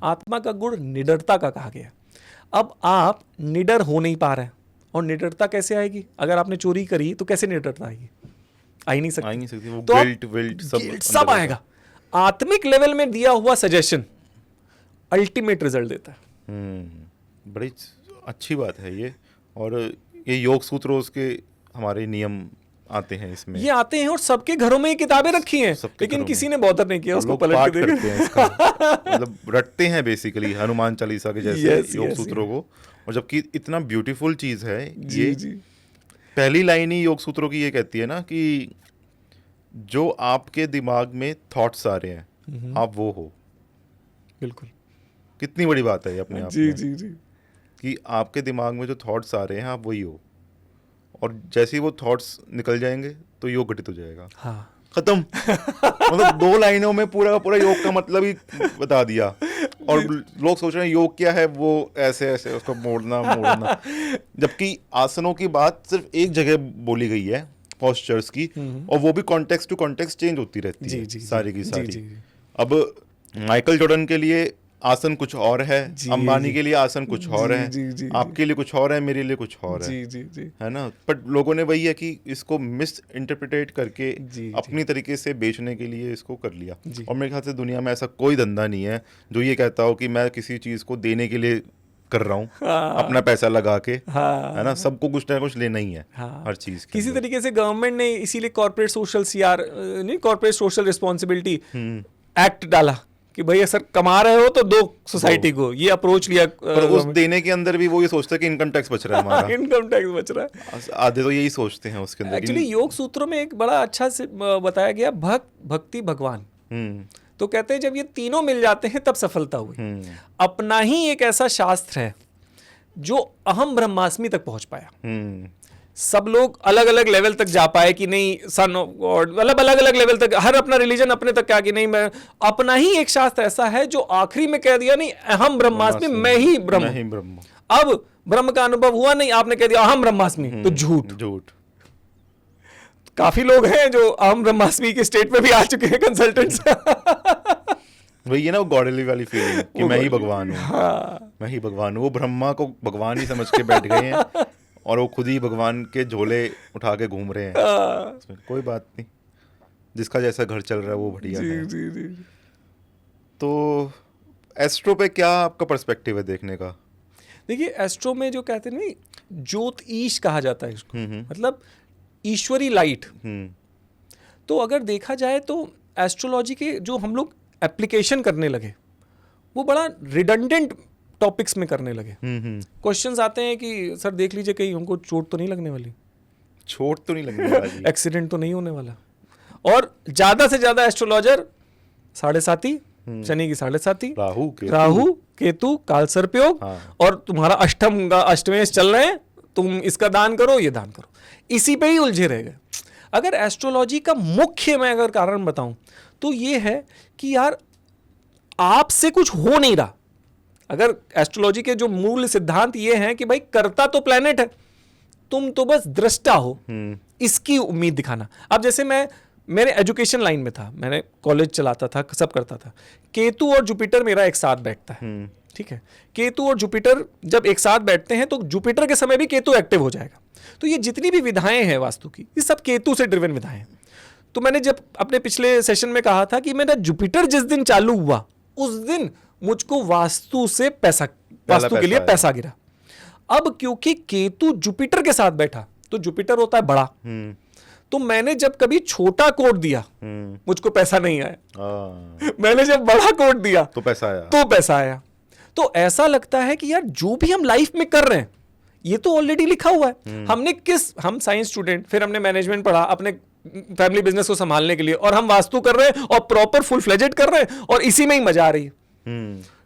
आत्मा का गुण निडरता का कहा गया। अब आप निडर हो नहीं पा रहे हैं, और निडरता कैसे आएगी? अगर आपने चोरी करी तो कैसे निडरता आएगी? आ ही नहीं सकती। वो तो गिल्ट सब आएगा। आत्मिक लेवल में दिया हुआ सजेशन अल्टीमेट रिजल्ट देता है। बड़ी अच्छी बात है ये। और ये योग सूत्रों के हमारे नियम आते हैं इसमें, ये आते हैं, और सबके घरों में ये किताबें रखी हैं, लेकिन किसी ने बॉदर नहीं किया उसको पलट के देखते हैं इसका। मतलब रटते हैं बेसिकली हनुमान चालीसा के जैसे योग सूत्रों को। और जबकि इतना ब्यूटीफुल चीज है ये। पहली लाइन ही योग सूत्रों की ये कहती है ना कि जो आपके दिमाग में थॉट्स आ रहे हैं आप वो हो। बिल्कुल, कितनी बड़ी बात है ये अपने आप में। जी कि आपके दिमाग में जो थॉट्स आ रहे हैं आप वही हो, और जैसे ही वो थॉट्स निकल जाएंगे तो योग घटित हो जाएगा। हाँ, खत्म। मतलब 2 लाइनों में पूरा पूरा योग का मतलब ही बता दिया। और लोग सोच रहे हैं योग क्या है, वो ऐसे ऐसे उसको मोड़ना। जबकि आसनों की बात सिर्फ एक जगह बोली गई है, पोस्चर्स की, और वो भी कॉन्टेक्स्ट टू कॉन्टेक्स्ट चेंज होती रहती है सारी की सारी। अब माइकल जॉर्डन के लिए आसन कुछ और है, अंबानी के लिए आसन कुछ और है, आपके लिए कुछ और है, मेरे लिए कुछ और है, है ना। बट लोगों ने वही है कि इसको मिस इंटरप्रिटेट करके अपनी तरीके से बेचने के लिए इसको कर लिया। और मेरे ख्याल से दुनिया में ऐसा कोई धंधा नहीं है जो ये कहता हो कि मैं किसी चीज को देने के लिए कर रहा हूँ, अपना पैसा लगा के, है ना। सबको कुछ ना कुछ लेना ही है, हर चीज किसी तरीके से। गवर्नमेंट ने इसीलिए कॉर्पोरेट सोशल CR नहीं, कॉर्पोरेट सोशल रिस्पॉन्सिबिलिटी एक्ट डाला कि भैया सर कमा रहे हो तो दो सोसाइटी को, ये अप्रोच लिया। पर उस देने के अंदर भी वो ये सोचता है कि इनकम टैक्स बच रहा है हमारा। इनकम टैक्स बच रहा है, आधे तो यही सोचते हैं उसके अंदर। एक्चुअली योग सूत्रों में एक बड़ा अच्छा से बताया गया, भक्ति भगवान। तो कहते हैं जब ये तीनों मिल जाते हैं तब सफलता हुई। अपना ही एक ऐसा शास्त्र है जो अहम ब्रह्मास्मि तक पहुंच पाया। सब लोग अलग अलग लेवल तक जा पाए कि नहीं सन ऑफ गॉड, मतलब अलग अलग लेवल तक, हर अपना रिलीजन अपने तक क्या कि नहीं मैं अपना ही एक शास्त्र ऐसा है जो आखिरी में कह दिया नहीं अहम ब्रह्मास्मि, मैं ही ब्रह्म। अब ब्रह्म का अनुभव हुआ नहीं, आपने कह दिया अहम ब्रह्मास्मि, तो झूठ। काफी लोग हैं जो अहम ब्रह्मास्मि के स्टेट पे भी आ चुके हैं, कंसल्टेंट्स। वही है ना वो गॉडली वाली फीलिंग कि मैं ही भगवान हूँ, मैं ही भगवान हूँ। वो ब्रह्मा को भगवान ही समझ के बैठ गए हैं और वो खुद ही भगवान के झोले उठा के घूम रहे हैं। कोई बात नहीं, जिसका जैसा घर चल रहा है वो बढ़िया है। जी। तो एस्ट्रो पे क्या आपका पर्सपेक्टिव है देखने का? देखिए एस्ट्रो में जो कहते हैं नहीं, ज्योतिष कहा जाता है इसको, मतलब ईश्वरी लाइट। तो अगर देखा जाए तो एस्ट्रोलॉजी के जो हम लोग एप्लीकेशन करने लगे वो बड़ा रिडंडेंट टॉपिक्स में करने लगे। क्वेश्चंस आते हैं कि सर देख लीजिए कहीं हमको चोट तो नहीं लगने वाली, चोट तो नहीं लगने वाली, एक्सीडेंट तो नहीं होने वाला। और ज्यादा से ज्यादा एस्ट्रोलॉजर 7.5 शनि की 7.5 राहु केतु काल सर्पयोग, और तुम्हारा अष्टमेश चल रहे हैं, तुम इसका दान करो, ये दान करो, इसी पे ही उलझे रह गए। अगर एस्ट्रोलॉजी का मुख्य मैं अगर कारण बताऊं तो ये है कि यार आपसे कुछ हो नहीं रहा। अगर एस्ट्रोलॉजी के जो मूल सिद्धांत ये हैं कि भाई करता तो प्लेनेट है, तुम तो बस दृष्टा हो, इसकी उम्मीद दिखाना। अब जैसे मैं मेरे एजुकेशन लाइन में था, मैंने कॉलेज चलाता था, सब करता था। केतु और जुपिटर मेरा एक साथ बैठता है, ठीक है। केतु और जुपिटर जब एक साथ बैठते हैं तो जुपिटर के समय भी केतु एक्टिव हो जाएगा। तो ये जितनी भी विधाएं हैं वास्तु की, ये सब केतु से ड्रिवन विधाएं हैं। तो मैंने जब अपने पिछले सेशन में कहा था कि मेरा जुपिटर जिस दिन चालू हुआ उस दिन मुझको वास्तु के लिए पैसा गिरा। अब क्योंकि केतु जुपिटर के साथ बैठा, तो जुपिटर होता है बड़ा, तो मैंने जब कभी छोटा कोड दिया मुझको पैसा नहीं आया, मैंने जब बड़ा कोड दिया तो पैसा आया। तो ऐसा लगता है कि यार जो भी हम लाइफ में कर रहे हैं ये तो ऑलरेडी लिखा हुआ है। हम साइंस स्टूडेंट, फिर हमने मैनेजमेंट पढ़ा अपने फैमिली बिजनेस को संभालने के लिए, और हम वास्तु कर रहे हैं और प्रॉपर फुल फ्लेजेड कर रहे हैं और इसी में ही मजा आ रही है।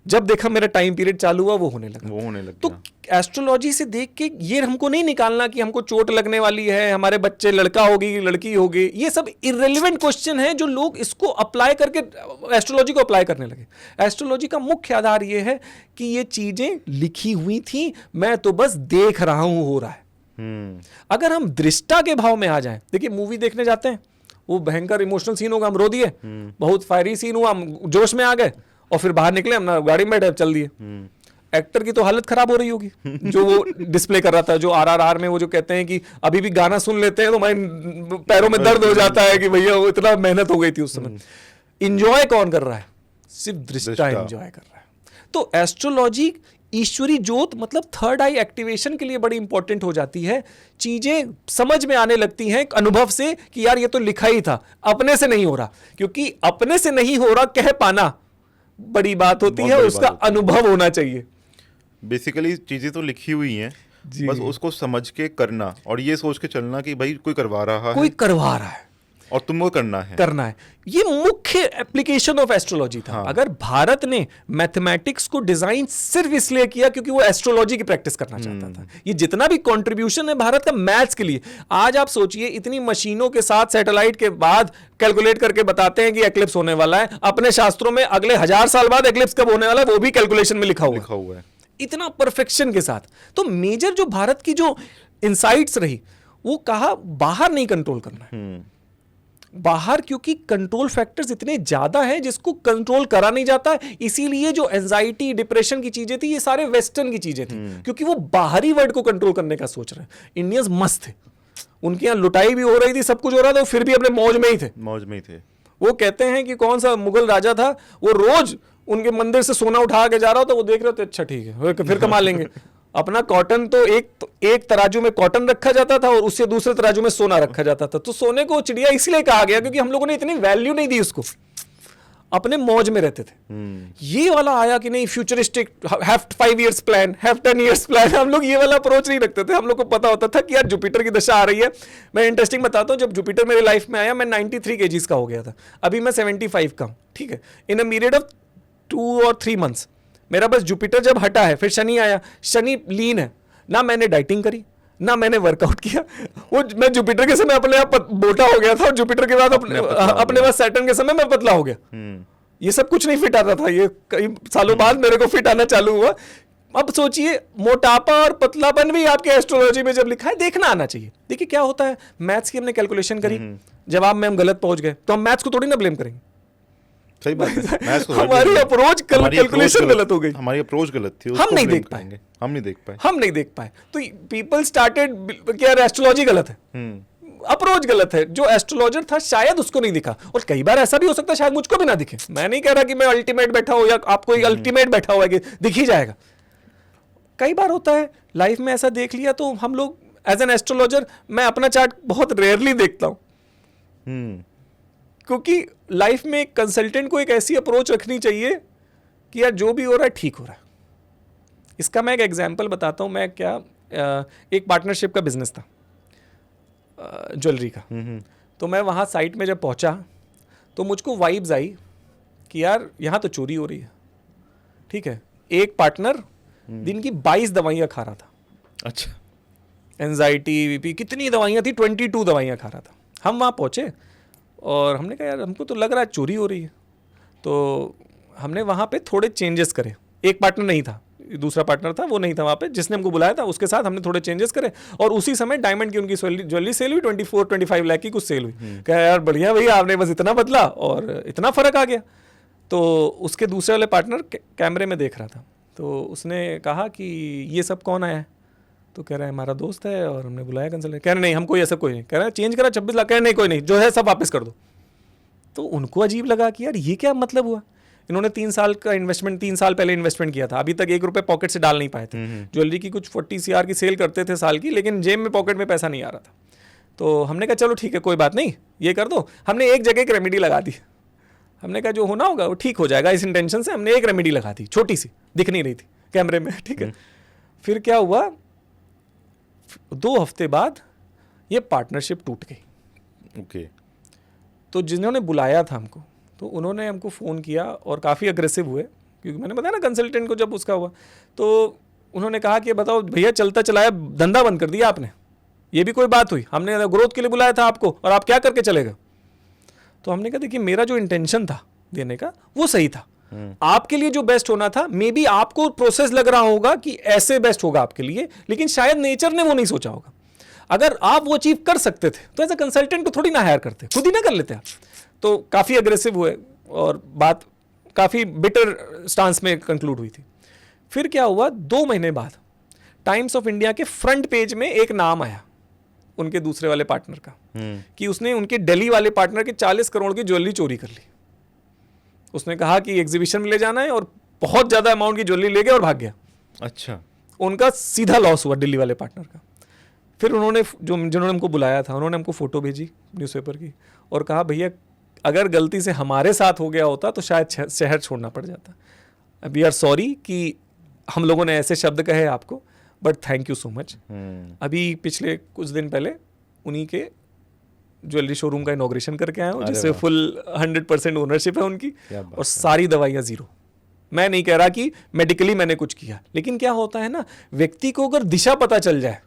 जब देखा मेरा टाइम पीरियड चालू हुआ वो होने लगा। तो एस्ट्रोलॉजी से देख के ये हमको नहीं निकालना कि हमको चोट लगने वाली है, हमारे बच्चे लड़का होगी लड़की होगी, ये सब इररिलेवेंट क्वेश्चन है जो लोग इसको अप्लाई करके एस्ट्रोलॉजी को अप्लाई करने लगे। एस्ट्रोलॉजी का मुख्य आधार ये है कि ये चीजें लिखी हुई थी, मैं तो बस देख रहा हूं हो रहा है। अगर हम दृष्टा के भाव में आ जाएं, देखिए मूवी देखने जाते हैं, वो भयंकर इमोशनल सीन होगा, हम रो दिए, बहुत फायरी सीन हुआ, हम जोश में आ गए और फिर बाहर निकले, हम गाड़ी में बैठे चल दिए। एक्टर की तो हालत खराब हो रही होगी जो वो डिस्प्ले कर रहा था, जो आरआरआर में वो जो कहते हैं कि अभी भी गाना सुन लेते हैं तो हमारे पैरों में दर्द हो जाता है कि भैया वो इतना मेहनत हो गई थी उस समय। इंजॉय कौन कर रहा है? सिर्फ दृष्टा इंजॉय कर रहा है। तो एस्ट्रोलॉजी ईश्वरी ज्योत मतलब थर्ड आई एक्टिवेशन के लिए बड़ी इंपॉर्टेंट हो जाती है। चीजें समझ में आने लगती हैं अनुभव से कि यार ये तो लिखा ही था, अपने से नहीं हो रहा। क्योंकि अपने से नहीं हो रहा कह पाना बड़ी बात होती है, उसका अनुभव होना चाहिए। बेसिकली चीजें तो लिखी हुई हैं, बस उसको समझ के करना और ये सोच के चलना कि भाई कोई करवा रहा है और तुमको करना है। ये मुख्य एप्लीकेशन ऑफ एस्ट्रोलॉजी था। अगर भारत ने मैथमेटिक्स को डिजाइन सिर्फ इसलिए किया क्योंकि वो एस्ट्रोलॉजी की प्रैक्टिस करना चाहता था, ये जितना भी कंट्रीब्यूशन है भारत का मैथ्स के लिए, आज आप सोचिए इतनी मशीनों के साथ सैटेलाइट के बाद कैलकुलेट करके बताते हैं कि एक्लिप्स होने वाला है। अपने शास्त्रों में अगले 1000 साल बाद एक्लिप्स कब होने वाला है वो भी कैलकुलेशन में लिखा हुआ है, इतना परफेक्शन के साथ। तो मेजर जो भारत की जो इंसाइट्स रही वो कहा बाहर नहीं कंट्रोल करना है, बाहर क्योंकि कंट्रोल फैक्टर्स इतने ज्यादा हैं जिसको कंट्रोल करा नहीं जाता। इसीलिए जो एंजाइटी डिप्रेशन की चीजें थी ये सारे वेस्टर्न की चीजें थी, क्योंकि वो बाहरी वर्ल्ड को कंट्रोल करने का सोच रहे हैं। इंडियंस मस्त थे, उनके यहाँ लुटाई भी हो रही थी, सब कुछ हो रहा था, वो फिर भी अपने मौज में ही थे। वो कहते हैं कि कौन सा मुगल राजा था, वो रोज उनके मंदिर से सोना उठा के जा रहा था, वो देख रहे थे अच्छा ठीक है फिर कमा लेंगे। अपना कॉटन तो एक तराजू में कॉटन रखा जाता था और उससे दूसरे तराजू में सोना रखा जाता था। तो सोने को चिड़िया इसलिए कहा गया क्योंकि हम लोगों ने इतनी वैल्यू नहीं दी उसको, अपने मौज में रहते थे। ये वाला आया कि नहीं futuristic, have 5 years plan, have 10 years plan, हम लोग ये वाला अप्रोच नहीं रखते थे। हम लोग को पता होता था कि यार जुपिटर की दशा आ रही है। मैं इंटरेस्टिंग बताता हूँ, जब जुपिटर मेरे लाइफ में आया मैं 93 kgs का हो गया था, अभी मैं 75 का हूँ, ठीक है। इन a period of 2 or 3 months मेरा बस जुपिटर जब हटा है, फिर शनि आया, शनि लीन है, ना मैंने डाइटिंग करी ना मैंने वर्कआउट किया। वो मैं जुपिटर के समय अपने आप मोटा हो गया था और जुपिटर के बाद अपने पास सैटर्न के समय मैं पतला हो गया। ये सब कुछ नहीं फिट आता था, ये कई सालों बाद मेरे को फिट आना चालू हुआ। अब सोचिए मोटापा और पतलापन भी आपके एस्ट्रोलॉजी में जब लिखा है देखना आना चाहिए। देखिए क्या होता है, मैथ्स की हमने कैलकुलेशन करी, जवाब में हम गलत पहुंच गए तो हम मैथ्स को थोड़ी ना ब्लेम करेंगे। सही बात है, हमारी अप्रोच कैलकुलेशन गलत हो गई, हमारी अप्रोच गलत थी, हम नहीं देख पाए। तो पीपल स्टार्टेड कि यार एस्ट्रोलॉजी गलत है, अप्रोच गलत है। जो एस्ट्रोलॉजर था शायद उसको नहीं दिखा, और कई बार ऐसा भी हो सकता है शायद मुझको भी ना दिखे। मैं नहीं कह रहा कि मैं अल्टीमेट बैठा हूं या आपको अल्टीमेट बैठा हुआ है कि दिख ही जाएगा। कई बार होता है लाइफ में ऐसा देख लिया, तो हम लोग एज एन एस्ट्रोलॉजर, मैं अपना चार्ट बहुत रेयरली देखता हूं, क्योंकि लाइफ में कंसल्टेंट को एक ऐसी अप्रोच रखनी चाहिए कि यार जो भी हो रहा है ठीक हो रहा है। इसका मैं एक एग्जांपल बताता हूं। मैं एक पार्टनरशिप का बिजनेस था ज्वेलरी का। तो मैं वहां साइट में जब पहुंचा तो मुझको वाइब्स आई कि यार यहां तो चोरी हो रही है, ठीक है। एक पार्टनर दिन की 22 दवाइयां खा रहा था। अच्छा, एंजाइटी बीपी कितनी दवाइयां थी, 22 दवाइयां खा रहा था। हम वहां पहुंचे और हमने कहा यार हमको तो लग रहा है चोरी हो रही है। तो हमने वहाँ पे थोड़े चेंजेस करे। एक पार्टनर नहीं था, दूसरा पार्टनर था, वो नहीं था वहाँ पे, जिसने हमको बुलाया था उसके साथ हमने थोड़े चेंजेस करे। और उसी समय डायमंड की उनकी ज्वेलरी सेल हुई, 24-25 लाख की कुछ सेल हुई। कहा यार बढ़िया भैया, आपने बस इतना बदला और इतना फ़र्क आ गया। तो उसके दूसरे वाले पार्टनर कैमरे में देख रहा था, तो उसने कहा कि ये सब कौन आया है? तो कह रहा है हमारा दोस्त है और हमने बुलाया कंसल्टेंट। कह रहे नहीं हम कोई ऐसा कोई नहीं। कह रहा है चेंज करा 26 लाख। कह रहे नहीं कोई नहीं, जो है सब वापस कर दो। तो उनको अजीब लगा कि यार ये क्या मतलब हुआ। इन्होंने 3 साल का इन्वेस्टमेंट 3 साल पहले इन्वेस्टमेंट किया था, अभी तक 1 रुपये पॉकेट से डाल नहीं पाए थे। ज्वेलरी की कुछ 40 CR की सेल करते थे साल की, लेकिन जेब में पॉकेट में पैसा नहीं आ रहा था। तो हमने कहा चलो ठीक है कोई बात नहीं, ये कर दो। हमने एक जगह एक रेमेडी लगा दी। हमने कहा जो होना होगा वो ठीक हो जाएगा, इस इंटेंशन से हमने एक रेमेडी लगा दी, छोटी सी, दिख नहीं रही थी कैमरे में, ठीक है। फिर क्या हुआ, 2 हफ्ते बाद ये पार्टनरशिप टूट गई। ओके। तो जिन्होंने बुलाया था हमको, तो उन्होंने हमको फ़ोन किया और काफ़ी अग्रेसिव हुए क्योंकि मैंने बताया ना कंसल्टेंट को जब उसका हुआ, तो उन्होंने कहा कि बताओ भैया चलता चलाया धंधा बंद कर दिया आपने, ये भी कोई बात हुई? हमने ग्रोथ के लिए बुलाया था आपको और आप क्या करके चले गए? तो हमने कहा देखिए मेरा जो इंटेंशन था देने का वो सही था, आपके लिए जो बेस्ट होना था, मे बी आपको प्रोसेस लग रहा होगा कि ऐसे बेस्ट होगा आपके लिए, लेकिन शायद नेचर ने वो नहीं सोचा होगा। अगर आप वो अचीव कर सकते थे तो एज अ कंसल्टेंट को थोड़ी ना हायर करते, खुद ही ना कर लेते आप। तो काफ़ी अग्रेसिव हुए और बात काफ़ी बिटर स्टांस में कंक्लूड हुई थी। फिर क्या हुआ, 2 महीने बाद टाइम्स ऑफ इंडिया के फ्रंट पेज में एक नाम आया उनके दूसरे वाले पार्टनर का, कि उसने उनके दिल्ली वाले पार्टनर के 40 करोड़ की ज्वेलरी चोरी कर ली। उसने कहा कि एग्जीबिशन में ले जाना है और बहुत ज्यादा अमाउंट की ज्वेलरी ले गया और भाग गया। अच्छा, उनका सीधा लॉस हुआ दिल्ली वाले पार्टनर का। फिर उन्होंने जिन्होंने हमको बुलाया था उन्होंने हमको फोटो भेजी न्यूज़पेपर की और कहा भैया अगर गलती से हमारे साथ हो गया होता तो शायद शहर छोड़ना पड़ जाता। वी आर सॉरी कि हम लोगों ने ऐसे शब्द कहे आपको, but thank you so much. अभी पिछले कुछ दिन पहले उन्हीं के ज्वेलरी शोरूम का इनॉग्रेशन करके आया हूँ, जिससे फुल 100% ओनरशिप है उनकी, और सारी दवाइयाँ जीरो। मैं नहीं कह रहा कि मेडिकली मैंने कुछ किया, लेकिन क्या होता है ना, व्यक्ति को अगर दिशा पता चल जाए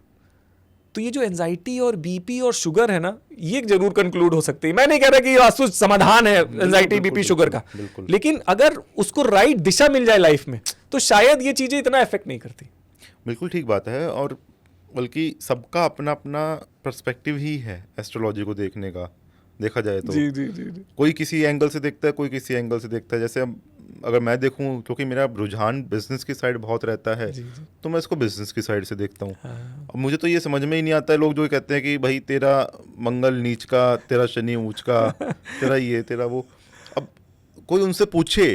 तो ये जो एंजाइटी और बीपी और शुगर है ना, ये जरूर कंक्लूड हो सकती है। मैं नहीं कह रहा कि वास्तु समाधान है एंजाइटी बीपी शुगर का, लेकिन अगर उसको राइट दिशा मिल जाए लाइफ में तो शायद ये चीजें इतना इफेक्ट नहीं करती। बिल्कुल ठीक बात है, और बल्कि सबका अपना अपना पर्सपेक्टिव ही है एस्ट्रोलॉजी को देखने का, देखा जाए तो। जी जी जी जी। कोई किसी एंगल से देखता है, कोई किसी एंगल से देखता है। जैसे अगर मैं देखूं, क्योंकि मेरा रुझान बिजनेस की साइड बहुत रहता है, तो मैं इसको बिजनेस की साइड से देखता हूँ। अब मुझे तो ये समझ में ही नहीं आता है, लोग जो कहते हैं कि भाई तेरा मंगल नीच का, तेरा शनि ऊंच का, तेरा ये तेरा वो। अब कोई उनसे पूछे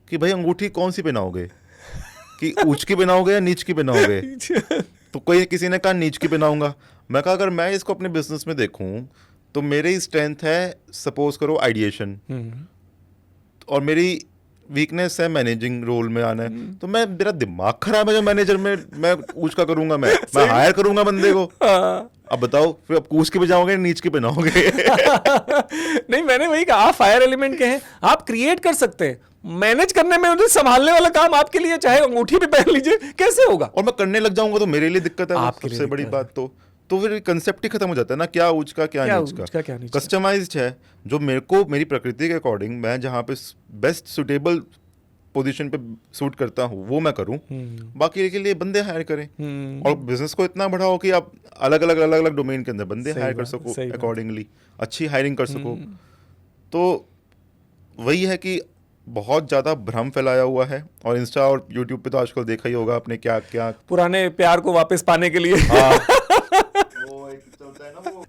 कि भाई अंगूठी कौन सी पहनाओगे, कि ऊंच की पहनाओगे या नीच की पहनाओगे, तो कोई किसी ने कहा नीच की पहनाऊंगा। मैं कहा अगर मैं इसको अपने बिजनेस में देखूं तो मेरी स्ट्रेंथ है, सपोज करो आइडिएशन, और मेरी वीकनेस है मैनेजिंग रोल में आना है। तो मैं, मेरा दिमाग खराब है जो मैनेजर में मैं ऊंच का करूंगा, मैं हायर करूंगा बंदे को। अब बताओ फिर आप ऊंच की पे जाओगे नीच की पे नाओगे? नहीं, मैंने वही कहा, आप फायर एलिमेंट के हैं, आप क्रिएट कर सकते हैं, मैनेज करने में उन्हें संभालने वाला काम आपके लिए, चाहे अंगूठी भी पहन लीजिए, कैसे होगा? और मैं करने लग जाऊंगा तो मेरे लिए दिक्कत है, सबसे बड़ी बात। तो फिर कंसेप्ट ही खत्म हो जाता है ना, क्या ऊंच का क्या नीच का, कस्टमाइज्ड है जो मेरे को मेरी प्रकृति के अकॉर्डिंग, मैं जहाँ पे बेस्ट सुटेबल पोजीशन पे सूट करता हूँ वो मैं करूँ, बाकी के लिए बंदे हायर करें। और बिजनेस को इतना बढ़ाओ कि आप अलग अलग डोमेन के अंदर बंदे हायर कर सको, अकॉर्डिंगली अच्छी हायरिंग कर सको। तो वही है कि बहुत ज़्यादा भ्रम फैलाया हुआ है, और इंस्टा और यूट्यूब पे तो आजकल देखा ही होगा आपने, क्या क्या पुराने प्यार को वापस पाने के लिए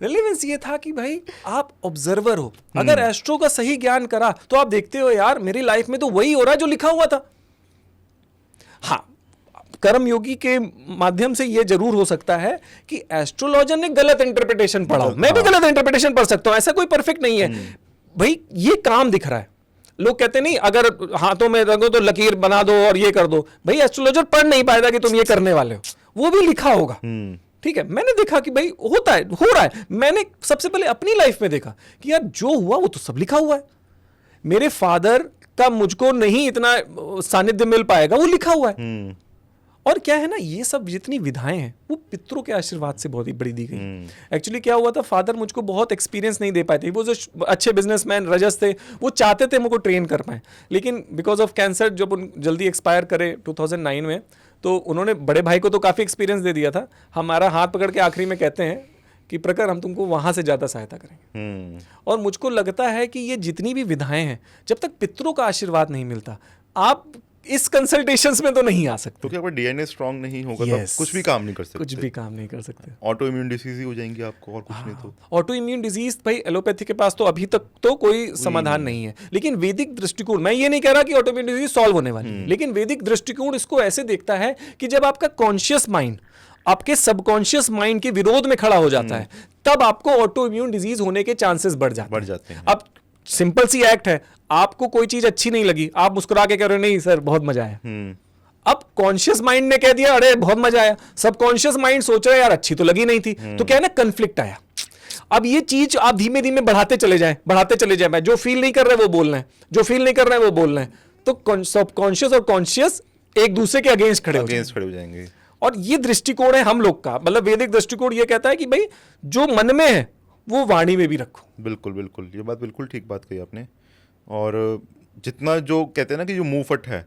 रेलेवेंस ये था कि भाई आप ऑब्जर्वर हो, अगर एस्ट्रो का सही ज्ञान करा तो आप देखते हो यार मेरी लाइफ में तो वही हो रहा है जो लिखा हुआ था। हाँ, कर्म योगी के माध्यम से ये जरूर हो सकता है कि एस्ट्रोलॉजर ने गलत इंटरप्रिटेशन पढ़ा, मैं भी गलत इंटरप्रिटेशन पढ़ सकता हूं, ऐसा कोई परफेक्ट नहीं है भाई। ये काम दिख रहा है, लोग कहते नहीं अगर हाथों में रंगो तो लकीर बना दो और ये कर दो, भाई एस्ट्रोलॉजर पढ़ नहीं पाएगा कि तुम ये करने वाले हो, वो भी लिखा होगा। ठीक है, मैंने देखा कि भाई होता है, हो रहा है। मैंने सबसे पहले अपनी लाइफ में देखा कि यार जो हुआ वो तो सब लिखा हुआ है। मेरे फादर का मुझको नहीं इतना सानिध्य मिल पाएगा, वो लिखा हुआ है। और क्या है ना, ये सब जितनी विधाएं हैं वो पितरों के आशीर्वाद से बहुत ही बड़ी दी गई। एक्चुअली क्या हुआ था, फादर मुझको बहुत एक्सपीरियंस नहीं दे पाए थे, वो जो अच्छे बिजनेसमैन रजस थे, वो चाहते थे मुझको ट्रेन कर पाए, लेकिन बिकॉज ऑफ कैंसर जब उन जल्दी एक्सपायर करे 2009 में, तो उन्होंने बड़े भाई को तो काफ़ी एक्सपीरियंस दे दिया था। हमारा हाथ पकड़ के आखिरी में कहते हैं कि प्रखर हम तुमको वहाँ से ज़्यादा सहायता करेंगे। और मुझको लगता है कि ये जितनी भी विधाएं हैं, जब तक पितरों का आशीर्वाद नहीं मिलता, आप इस कंसल्टेशंस में तो नहीं आ सकते, क्योंकि आपका डीएनए स्ट्रांग नहीं होगा तो कुछ भी काम नहीं कर सकते, कुछ भी काम नहीं कर सकते। ऑटो इम्यून डिजीज ही हो जाएंगी आपको, और कुछ नहीं। तो ऑटो इम्यून डिजीज भाई एलोपैथी के पास तो अभी तक तो कोई समाधान नहीं है, लेकिन वैदिक दृष्टिकोण, मैं ये नहीं कह रहा कि ऑटो इम्यून डिजीज सॉल्व होने वाली है, लेकिन वैदिक दृष्टिकोण इसको ऐसे देखता है कि जब आपका कॉन्शियस माइंड आपके सबकॉन्शियस माइंड के विरोध में खड़ा हो जाता है, तब आपको ऑटो इम्यून डिजीज होने के चांसेस बढ़ जाते हैं। अब सिंपल सी एक्ट है, आपको कोई चीज अच्छी नहीं लगी, आप मुस्कुरा के कह रहे हो नहीं सर बहुत मजा आया। अब कॉन्शियस माइंड ने कह दिया अरे बहुत मजा आया, सबकॉन्शियस माइंड सोच रहा है यार अच्छी तो लगी नहीं थी, तो क्या है ना, कन्फ्लिक्ट आया। अब ये चीज आप धीमे धीमे बढ़ाते चले जाए, जो फील नहीं कर रहे वो बोल रहे हैं, जो फील नहीं कर रहे हैं वो बोल रहे हैं, तो सबकॉन्शियस और कॉन्शियस एक दूसरे के अगेंस्ट खड़े हो जाएंगे। और ये दृष्टिकोण है हम लोग का, मतलब वैदिक दृष्टिकोण ये कहता है कि भाई जो मन में है वो वाणी में भी रखो। बिल्कुल बिल्कुल, ये बात बिल्कुल ठीक बात कही आपने। और जितना जो कहते हैं ना कि जो मुंहफट है,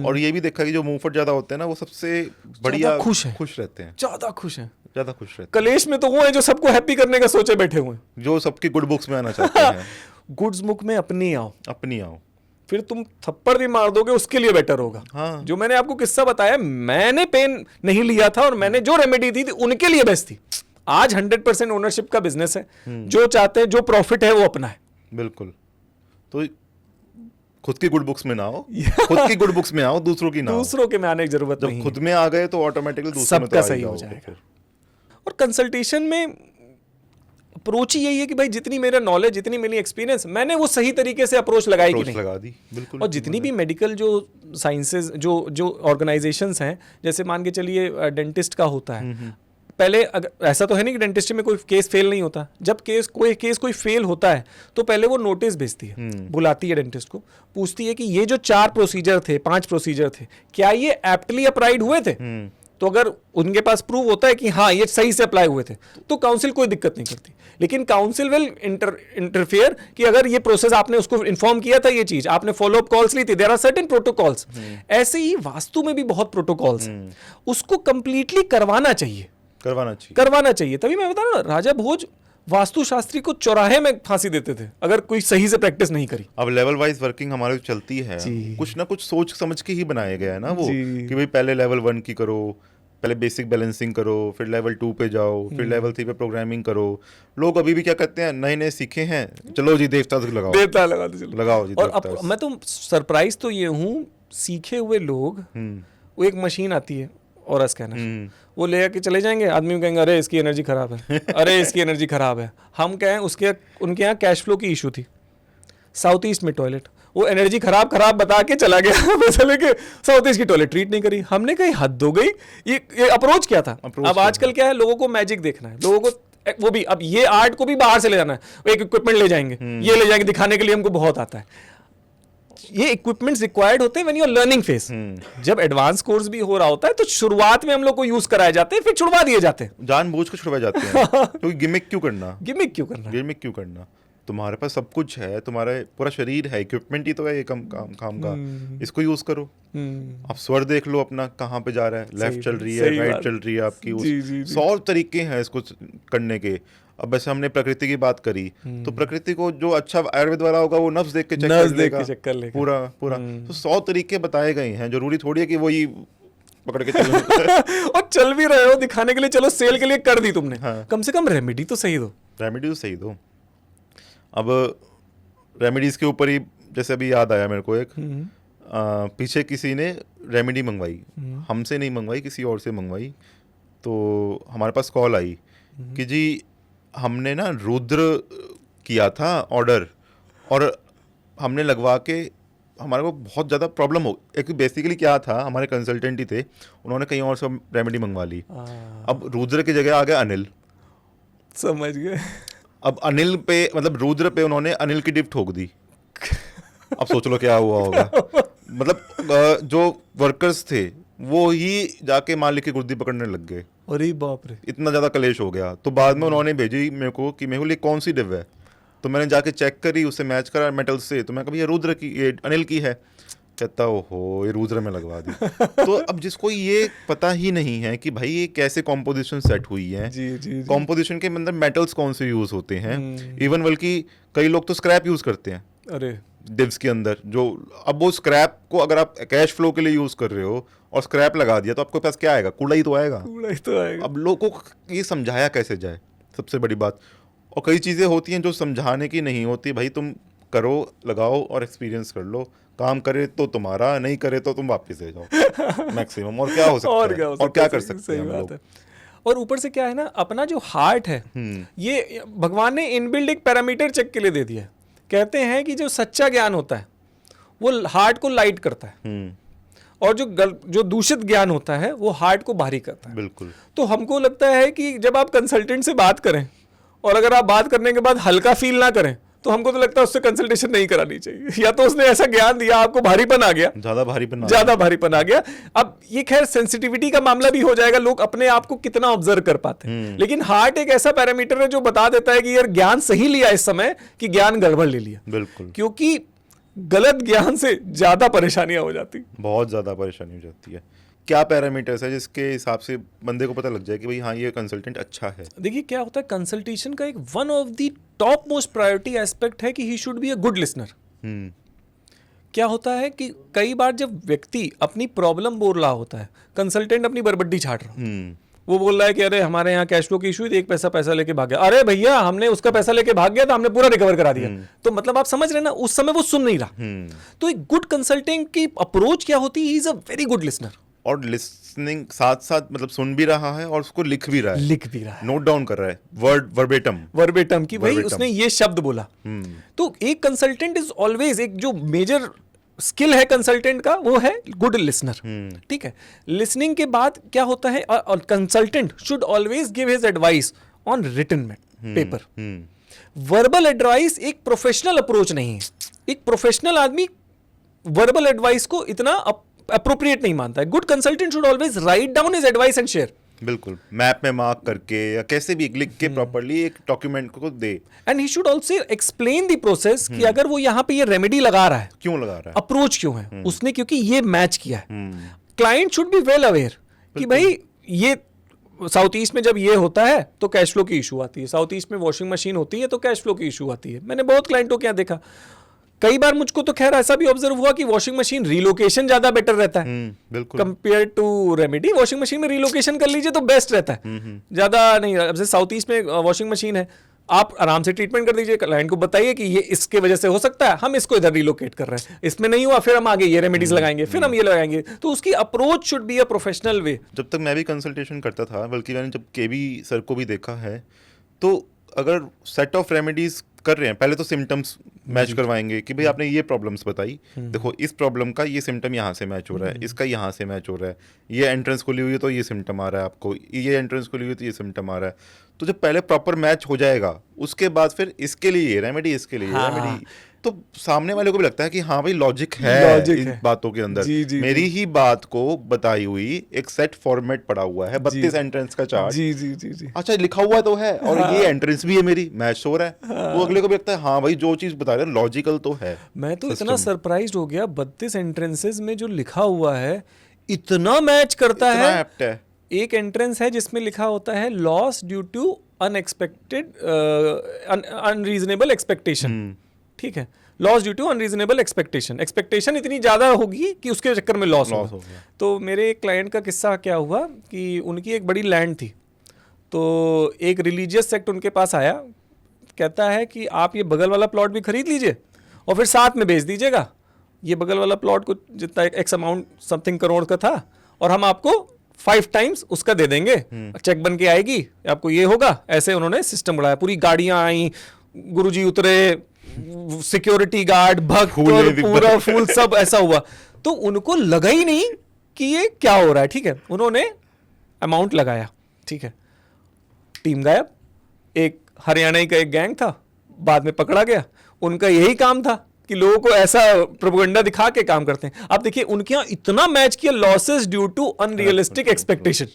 और ये भी देखा कि जो मुंहफट ज्यादा होते हैं ना वो सबसे बढ़िया खुश रहते हैं, ज्यादा खुश रहते हैं। कलेश में तो वो है जो सबको हैप्पी करने का सोचे बैठे हुए हैं, जो सबकी गुड बुक्स में आना चाहते हैं। गुड्स बुक में अपनी आओ, फिर तुम थप्पड़ भी मार दोगे उसके लिए बेटर होगा। हाँ। जो मैंने आपको किस्सा बताया, मैंने पेन नहीं लिया था और मैंने जो रेमेडी दी थी उनके लिए बेस्ट थी। आज 100% ओनरशिप का बिजनेस है, जो चाहते हैं, जो प्रॉफिट है वो अपना है। बिल्कुल। तो खुद की गुड बुक्स में ना आओ, खुद की गुड बुक्स में आओ, दूसरों की ना आओ। दूसरों के में आने की जरूरत नहीं है। खुद में आ गए तो ऑटोमेटिकली दूसरों में तो सही हो जाएगा। और कंसल्टेशन में अप्रोच ही यही है कि भाई जितनी मेरा नॉलेज, जितनी मेरी एक्सपीरियंस, मैंने वो सही तरीके से अप्रोच लगाई कि नहीं, लगा दी। बिल्कुल। और जितनी भी मेडिकल जो साइंसेज जो ऑर्गेनाइजेशंस हैं, जैसे मान के चलिए डेंटिस्ट का होता है, पहले अगर ऐसा तो है नहीं कि डेंटिस्ट में कोई केस फेल नहीं होता, जब कोई फेल होता है तो पहले वो नोटिस भेजती है, बुलाती है डेंटिस्ट को, पूछती है कि ये जो 4 प्रोसीजर थे, 5 प्रोसीजर थे, क्या ये एप्टली अप्लाइड हुए थे? तो अगर उनके पास प्रूव होता है कि हाँ ये सही से अप्लाई हुए थे, तो काउंसिल कोई दिक्कत नहीं करती। लेकिन काउंसिल विल इंटरफेयर कि अगर ये प्रोसेस आपने उसको इन्फॉर्म किया था, ये चीज आपने फॉलो अप कॉल्स ली थी, देयर आर सर्टेन प्रोटोकॉल्स। ऐसे ही वास्तु में भी बहुत प्रोटोकॉल्स हैं, उसको कंप्लीटली करवाना चाहिए। तभी मैं बता रहा हूं, राजा भोज वास्तुशास्त्री को चौराहे में फांसी देते थे अगर कोई सही से प्रैक्टिस नहीं करी। अब लेवल वाइज वर्किंग हमारे चलती है, कुछ ना कुछ सोच समझ के ही बनाया गया है ना वो, कि भाई पहले लेवल 1 की करो, पहले बेसिक बैलेंसिंग करो, फिर लेवल 2 पे जाओ, फिर लेवल 3 पे प्रोग्रामिंग करो। लोग अभी भी क्या करते हैं, नए सीखे हैं, चलो जी देवता लगाओ लगाओ जी। और मैं तो सरप्राइज तो ये हूँ, सीखे हुए लोग, वो एक मशीन आती है और स्कैनर, वो ले आके चले जाएंगे, आदमी कहेंगे अरे इसकी एनर्जी खराब है, अरे इसकी एनर्जी खराब है। हम कहें उनके यहाँ कैश फ्लो की इशू थी, साउथ ईस्ट में टॉयलेट, वो एनर्जी खराब बता के चला गया, चले के साउथ ईस्ट की टॉयलेट ट्रीट नहीं करी। हमने कही हद हो गई, ये अप्रोच क्या था। अब आजकल क्या है, लोगों को मैजिक देखना है, लोगों को वो भी, अब ये आर्ट को भी बाहर से ले जाना है, एक इक्विपमेंट ले जाएंगे, ये ले जाएंगे दिखाने के लिए हमको बहुत आता है। ये इक्विपमेंट्स रिक्वायर्ड होते हैं when you are learning phase. जब एडवांस कोर्स भी हो रहा होता है तो शुरुआत में हम लोग को यूज कराए जाते हैं, फिर छुड़वा दिए जाते हैं, जानबूझ के छुड़वाए जाते हैं। क्योंकि गिमिक क्यों करना, तुम्हारे पास सब कुछ है, तुम्हारा पूरा शरीर है, इक्विपमेंट ही तो है ये काम का, इसको यूज करो। आप स्वर देख लो अपना कहाँ पे जा रहा है, लेफ्ट चल रही है, राइट चल रही है आपकी, 100 तरीके हैं इसको करने के। अब वैसे हमने प्रकृति की बात करी, तो प्रकृति को जो अच्छा आयुर्वेद वाला होगा वो नफ्स देख के चेक कर लेगा पूरा। तो 100 तरीके बताए गए हैं, जरूरी थोड़ी है कि वही पकड़ के चलो। और चल भी रहे हो दिखाने के लिए, चलो सेल के लिए कर दी तुमने, कम से कम रेमेडी तो सही दो। अब रेमेडीज के ऊपर ही जैसे अभी याद आया मेरे को एक, पीछे किसी ने रेमेडी मंगवाई, हमसे नहीं मंगवाई, किसी और से मंगवाई। तो हमारे पास कॉल आई कि जी हमने ना रुद्र किया था ऑर्डर, और हमने लगवा के हमारे को बहुत ज़्यादा प्रॉब्लम हो। एक बेसिकली क्या था, हमारे कंसल्टेंट ही थे, उन्होंने कहीं और से रेमेडी मंगवा ली। अब रुद्र की जगह आ गया अनिल, समझ गए। अब अनिल पे, मतलब रुद्र पे उन्होंने अनिल की डिप ठोक दी। अब सोच लो क्या हुआ होगा। मतलब जो वर्कर्स थे वो ही जाके मालिक की गुर्दी पकड़ने लग गए। अरे बाप रे, इतना ज़्यादा कलेश हो गया। तो बाद में उन्होंने भेजी मेरे को कि मेहुल ये कौन सी डिव है, तो मैंने जाके चेक करी, उससे मैच करा मेटल से, तो मैं कहा ये रुद्र की, ये अनिल की है। कहता ओहो ये रुद्र में लगवा दी। तो अब जिसको ये पता ही नहीं है कि भाई ये कैसे कॉम्पोजिशन सेट हुई है, कॉम्पोजिशन के अंदर मेटल्स कौन से यूज होते हैं, इवन बल्कि कई लोग तो स्क्रैप यूज करते हैं अरे डिव्स के अंदर। जो अब वो स्क्रैप को अगर आप कैश फ्लो के लिए यूज कर रहे हो और स्क्रैप लगा दिया तो आपके पास क्या आएगा, कूड़ा ही तो आएगा। अब लोगों को ये समझाया कैसे जाए, सबसे बड़ी बात। और कई चीज़ें होती हैं जो समझाने की नहीं होती, भाई तुम करो, लगाओ और एक्सपीरियंस कर लो, काम करे तो तुम्हारा, नहीं करे तो तुम वापस ले जाओ मैक्सिमम। और क्या हो सकता है, और क्या कर सकते हैं हम लोग। और ऊपर से क्या है ना, अपना जो हार्ट है ये भगवान ने इनबिल्ड एक पैरामीटर चेक के लिए दे दिया है। कहते हैं कि जो सच्चा ज्ञान होता है वो हार्ट को लाइट करता है, और जो दूषित ज्ञान होता है वो हार्ट को भारी करता है। बिल्कुल। तो हमको लगता है कि जब आप कंसल्टेंट से बात करें और अगर आप बात करने के बाद हल्का फील ना करें तो हमको तो लगता है उससे कंसल्टेशन नहीं करानी चाहिए, या तो उसने ऐसा ज्ञान दिया आपको भारीपन आ गया, ज्यादा भारीपन आ गया। अब ये खैर सेंसिटिविटी का मामला भी हो जाएगा, लोग अपने आप को कितना ऑब्जर्व कर पाते हैं, लेकिन हार्ट एक ऐसा पैरामीटर है जो बता देता है कि यार ज्ञान सही लिया इस समय कि ज्ञान गड़बड़ ले लिया। बिल्कुल, क्योंकि गलत ज्ञान से ज्यादा परेशानियां हो जाती, बहुत ज्यादा परेशानी हो जाती है। क्या पैरामीटर्स है जिसके हिसाब से बंदे को पता लग जाए कि भाई हाँ ये कंसल्टेंट अच्छा है? देखिए क्या होता है, कंसल्टेशन का एक one of the top most priority aspect है कि he should be a good listener. क्या होता है कि कई बार जब व्यक्ति अपनी प्रॉब्लम बोल रहा होता है, कंसल्टेंट अपनी बरबड्डी छाट रहा, वो बोल रहा है कि अरे हमारे यहाँ कैश फ्लो की इशू है, एक पैसा लेके भाग गया, अरे भैया हमने उसका पैसा लेके भाग गया तो हमने पूरा रिकवर करा दिया। तो मतलब आप समझ रहे हैं ना, उस समय वो सुन नहीं रहा। तो एक गुड कंसल्टेंट की अप्रोच क्या होती है, he is a very good listener, और लिसनिंग साथ साथ मतलब सुन भी रहा है और उसको लिख भी रहा है, नोट डाउन कर रहा है, वर्बेटम कि भाई उसने ये शब्द बोला। तो एक कंसल्टेंट इज ऑलवेज, एक जो मेजर स्किल है कंसल्टेंट का वो है गुड लिसनर। ठीक है, लिसनिंग के बाद क्या होता है, consultant should always give his advice on written paper. Verbal advice एक प्रोफेशनल अप्रोच नहीं है, एक प्रोफेशनल आदमी वर्बल एडवाइस को इतना अप्रोप्रिएट नहीं मानता है। Good consultant should always write down his advice and share. बिल्कुल, मैप में मार्क करके या कैसे भी लिख के प्रॉपर्ली एक डॉक्यूमेंट को दे। And he should also explain the process कि अगर वो यहाँ पे ये रेमेडी लगा रहा है, क्यों लगा रहा है, अप्रोच क्यों है उसने, क्योंकि ये मैच किया है। Client should be well aware कि भाई ये साउथ ईस्ट में जब ये होता है तो कैश फ्लो की इशू आती है, साउथ ईस्ट में वॉशिंग मशीन होती है तो कैश फ्लो की इशू आती है। मैंने बहुत क्लाइंटों के यहाँ देखा, कई बार मुझको तो खैर ऐसा भी ऑब्जर्व हुआ कि वॉशिंग मशीन रिलोकेशन ज्यादा बेटर रहता है compare to remedy. Washing machine में रिलोकेशन कर लीजिए तो बेस्ट रहता है, ज्यादा नहीं। अब जैसे साउथ ईस्ट में वॉशिंग मशीन है, आप आराम से ट्रीटमेंट कर दीजिए, क्लाइंट को बताइए कि ये इसके वजह से हो सकता है, हम इसको इधर रिलोकेट कर रहे हैं, इसमें नहीं हुआ फिर हम आगे ये रेमेडीज लगाएंगे, फिर हम ये लगाएंगे। तो उसकी approach should be a professional way. जब तक मैं भी कंसल्टेशन करता था, बल्कि मैंने जब केबी सर को भी देखा है, तो अगर सेट ऑफ रेमेडीज कर रहे हैं, पहले तो सिम्टम्स मैच करवाएंगे कि भाई आपने ये प्रॉब्लम्स बताई, देखो इस प्रॉब्लम का ये सिम्टम यहाँ से मैच हो रहा है, इसका यहाँ से मैच हो रहा है, ये एंट्रेंस खुली हुई है तो ये सिम्टम आ रहा है आपको, ये एंट्रेंस खुली हुई है तो ये सिम्टम आ रहा है। तो जब पहले प्रॉपर मैच हो जाएगा, उसके बाद फिर इसके लिए ये रेमेडी, इसके लिए रेमेडी, तो सामने वाले को भी लगता है कि हाँ भाई लॉजिक है इन बातों के अंदर। मेरी ही बात को बताई हुई एक सेट फॉर्मेट पड़ा हुआ है, 32 एंट्रेंस का चार्ट, अच्छा लिखा हुआ तो है, और ये एंट्रेंस भी है मेरी, मैच हो रहा है, वो अगले को भी लगता है हाँ भाई जो चीज बता रहे हैं लॉजिकल तो है। मैं तो इतना सरप्राइज हो गया, 32 एंट्रेंसेस में जो लिखा हुआ है इतना मैच करता है। एक एंट्रेंस है जिसमें लिखा होता है loss due to unexpected unreasonable expectation. ठीक है, loss due to unreasonable expectation, expectation इतनी ज़्यादा होगी कि उसके चक्कर में लॉस हो गया। तो मेरे एक क्लाइंट का किस्सा क्या हुआ कि उनकी एक बड़ी लैंड थी, तो एक रिलीजियस सेक्ट उनके पास आया, कहता है कि आप ये बगल वाला प्लॉट भी खरीद लीजिए और फिर साथ में बेच दीजिएगा, ये बगल वाला प्लॉट को जितना एक्स अमाउंट समथिंग करोड़ का था, और हम आपको 5 टाइम्स उसका दे देंगे, चेक बन के आएगी, आपको ये होगा। ऐसे उन्होंने सिस्टम बढ़ाया, पूरी गाड़ियां आई, गुरुजी उतरे, सिक्योरिटी गार्ड, भक्त और पूरा फूल सब ऐसा हुआ। तो उनको लगा ही नहीं कि ये क्या हो रहा है। ठीक है, उन्होंने अमाउंट लगाया, ठीक है, टीम गायब। एक हरियाणा का एक गैंग था, बाद में पकड़ा गया। उनका यही काम था कि लोगों को ऐसा प्रोपेगेंडा दिखा के काम करते हैं। आप देखिए उनके यहाँ इतना मैच किया, losses due to unrealistic expectation.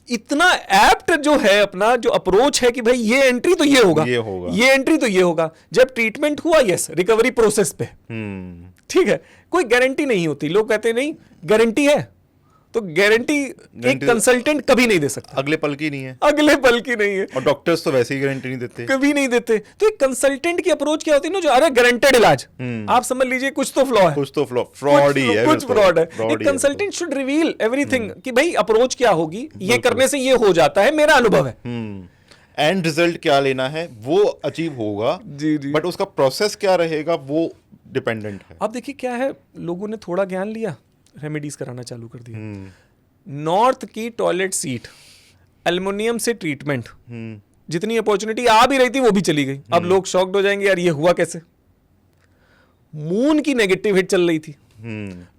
इतना एप्ट जो है अपना जो अप्रोच है कि भाई ये एंट्री तो ये होगा, ये एंट्री तो ये होगा। जब ट्रीटमेंट हुआ, यस, रिकवरी प्रोसेस पे, ठीक है, कोई गारंटी नहीं होती। लोग कहते हैं नहीं गारंटी है, तो गारंटी एक कंसल्टेंट कभी नहीं दे सकता, अगले पल की नहीं है, अगले पल की नहीं है। और डॉक्टर्स तो वैसे ही गारंटी नहीं देते, कभी नहीं देते। तो एक कंसल्टेंट की अप्रोच क्या होती है ना, जो अरे गारंटेड इलाज, आप समझ लीजिए कुछ तो फ्लॉ है, कुछ तो फ्रॉड ही है, कुछ फ्रॉड है। एक कंसल्टेंट शुड रिवील एवरीथिंग कि भाई अप्रोच क्या होगी, ये करने से ये हो जाता है, मेरा अनुभव है। एंड रिजल्ट क्या लेना है वो अचीव होगा, बट उसका प्रोसेस क्या रहेगा वो डिपेंडेंट है। अब देखिए क्या है, लोगों ने थोड़ा ज्ञान लिया, रेमेडीज कराना चालू कर दिया। नॉर्थ की टॉयलेट सीट, एल्युमिनियम से ट्रीटमेंट, जितनी अपॉर्चुनिटी आ भी रही थी वो भी चली गई। अब लोग शॉक्ड हो जाएंगे, यार ये हुआ कैसे। मून की नेगेटिव हिट चल रही थी,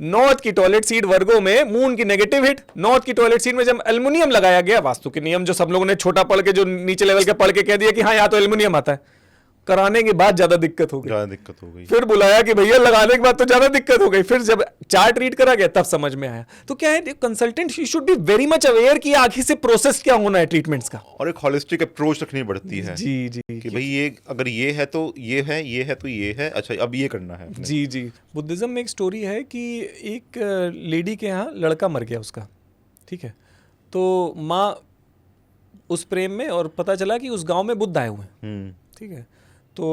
नॉर्थ की टॉयलेट सीट वर्गों में मून की नेगेटिव हिट। नॉर्थ की टॉयलेट सीट में जब एल्युमिनियम लगाया गया, वास्तु के नियम जो सब लोगों ने छोटा पढ़ के, जो नीचे लेवल के पढ़ के कह दिया कि हाँ यहाँ तो एल्युमिनियम आता है, कराने के बाद ज्यादा दिक्कत हो गई, ज्यादा दिक्कत हो गई। फिर बुलाया कि भैया लगाने के बाद तो ज्यादा दिक्कत हो गई, फिर जब चार्ट रीड करा गया तब समझ में आया। तो क्या है, consultant should be very much aware कि आखिर से प्रोसेस क्या होना है ट्रीटमेंट्स का, और एक होलिस्टिक अप्रोच रखनी पड़ती है। जी जी, कि भाई ये अगर ये है तो ये है, ये है तो ये है, अच्छा अब ये करना है अपने। जी जी। बुद्धिज्म में एक स्टोरी है कि एक लेडी के यहाँ लड़का मर गया उसका, ठीक है, तो माँ उस प्रेम में, और पता चला कि उस गांव में बुद्ध आए हुए हैं, ठीक है, तो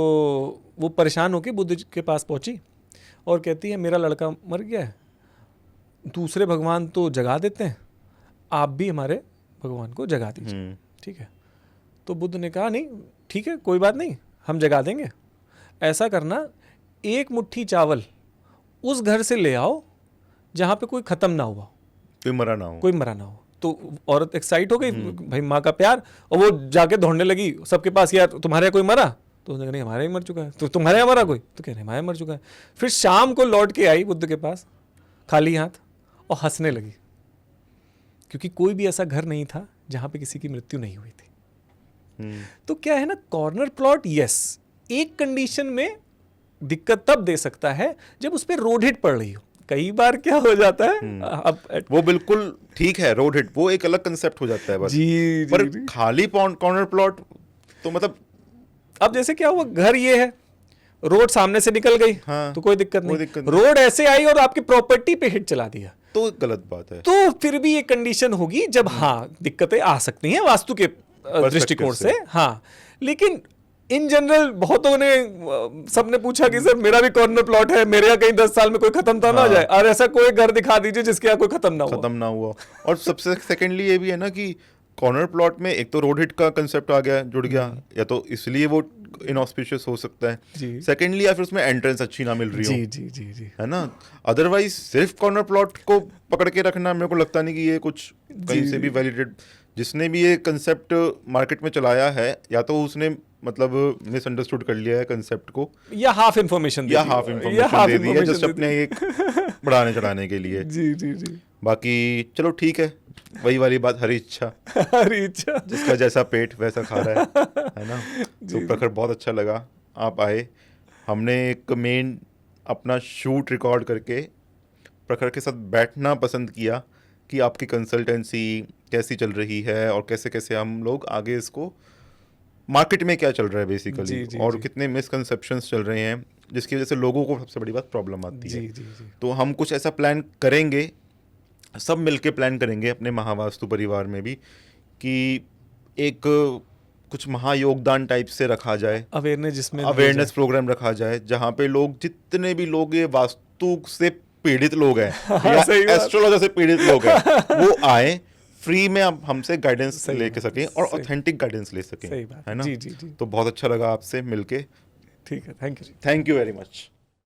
वो परेशान होकर बुद्ध के पास पहुंची और कहती है मेरा लड़का मर गया है, दूसरे भगवान तो जगा देते हैं, आप भी हमारे भगवान को जगा दीजिए, ठीक है। तो बुद्ध ने कहा नहीं ठीक है, कोई बात नहीं, हम जगा देंगे। ऐसा करना, एक मुट्ठी चावल उस घर से ले आओ जहाँ पे कोई ख़त्म ना हुआ, कोई मरा ना हो, कोई मरा ना हो। तो औरत एक्साइट हो गई, भाई माँ का प्यार, और वो जाके दौड़ने लगी सबके पास, यार तुम्हारे यहाँ कोई मरा? तो उसने कहा नहीं हमारे ही मर चुका है। तो तुम्हारे यहाँ मरा कोई? तो कह रहे हमारे मर चुका है। फिर शाम को लौट के आई बुद्ध के पास खाली हाथ और हंसने लगी, क्योंकि कोई भी ऐसा घर नहीं था जहाँ पे किसी की मृत्यु नहीं हुई थी। तो क्या है ना, कॉर्नर प्लॉट यस एक कंडीशन में दिक्कत तब दे सकता है जब उस पर रोड हिट पड़ रही हो। कई बार क्या हो जाता है, अब वो बिल्कुल ठीक है, रोड हिट वो एक अलग कंसेप्ट हो जाता है बस। जी, पर जी, खाली कॉर्नर प्लॉट तो मतलब, अब जैसे क्या हुआ, घर ये है, रोड सामने से निकल गई, हाँ, तो कोई दिक्कत नहीं, दिक्कत रोड ऐसे आई और आपकी प्रॉपर्टी पे हिट चला दिया, तो गलत बात है। तो फिर भी एक कंडीशन होगी जब हाँ दिक्कतें आ सकती हैं वास्तु के दृष्टिकोण से, हाँ। लेकिन इन जनरल बहुतों ने, सबने पूछा कि सर मेरा भी कॉर्नर प्लॉट है, मेरे यहाँ कहीं 10 साल में कोई खत्म तो ना हो जाए, और ऐसा कोई घर दिखा दीजिए जिसके यहाँ कोई खत्म ना हुआ। और सबसे सेकेंडली ये भी है ना कि कॉर्नर प्लॉट में एक तो रोड हिट का कंसेप्ट आ गया, जुड़ गया, या तो इसलिए वो इनऑस्पिशियस हो सकता है, सेकेंडली या फिर उसमें एंट्रेंस अच्छी ना मिल रही हो, जी जी जी जी, है ना। अदरवाइज सिर्फ कॉर्नर प्लॉट को पकड़ के रखना मेरे को लगता नहीं कि ये कुछ कहीं से भी वैलिडेट। जिसने भी ये कंसेप्ट मार्केट में चलाया है, या तो उसने मतलब मिसअंडरस्टूड कर लिया है कंसेप्ट को, या हाफ इन्फॉर्मेशन दे दी है जस्ट अपने एक बढ़ाने चढ़ाने के लिए। जी जी जी। बाकी चलो ठीक है, वही वाली बात, हरी इच्छा जिसका जैसा पेट वैसा खा रहा है ना। तो प्रखर बहुत अच्छा लगा आप आए, हमने एक मेन अपना शूट रिकॉर्ड करके प्रखर के साथ बैठना पसंद किया कि आपकी कंसल्टेंसी कैसी चल रही है और कैसे कैसे हम लोग आगे इसको मार्केट में क्या चल रहा है बेसिकली, और कितने मिसकंसेप्शंस चल रहे हैं जिसकी वजह से लोगों को सबसे बड़ी बात प्रॉब्लम आती है। तो हम कुछ ऐसा प्लान करेंगे, सब मिलके प्लान करेंगे अपने महावास्तु परिवार में भी, कि एक कुछ महायोगदान टाइप से रखा जाए, अवेयरनेस प्रोग्राम रखा जाए, जहाँ पे लोग, जितने भी लोग ये वास्तु से पीड़ित लोग हैं या एस्ट्रोलॉजर से पीड़ित लोग हैं, वो आए फ्री में, आप हमसे गाइडेंस लेके सकें और ऑथेंटिक गाइडेंस ले सकें, है ना। जी, जी, जी। तो बहुत अच्छा लगा आपसे मिलके, ठीक है, थैंक यू वेरी मच।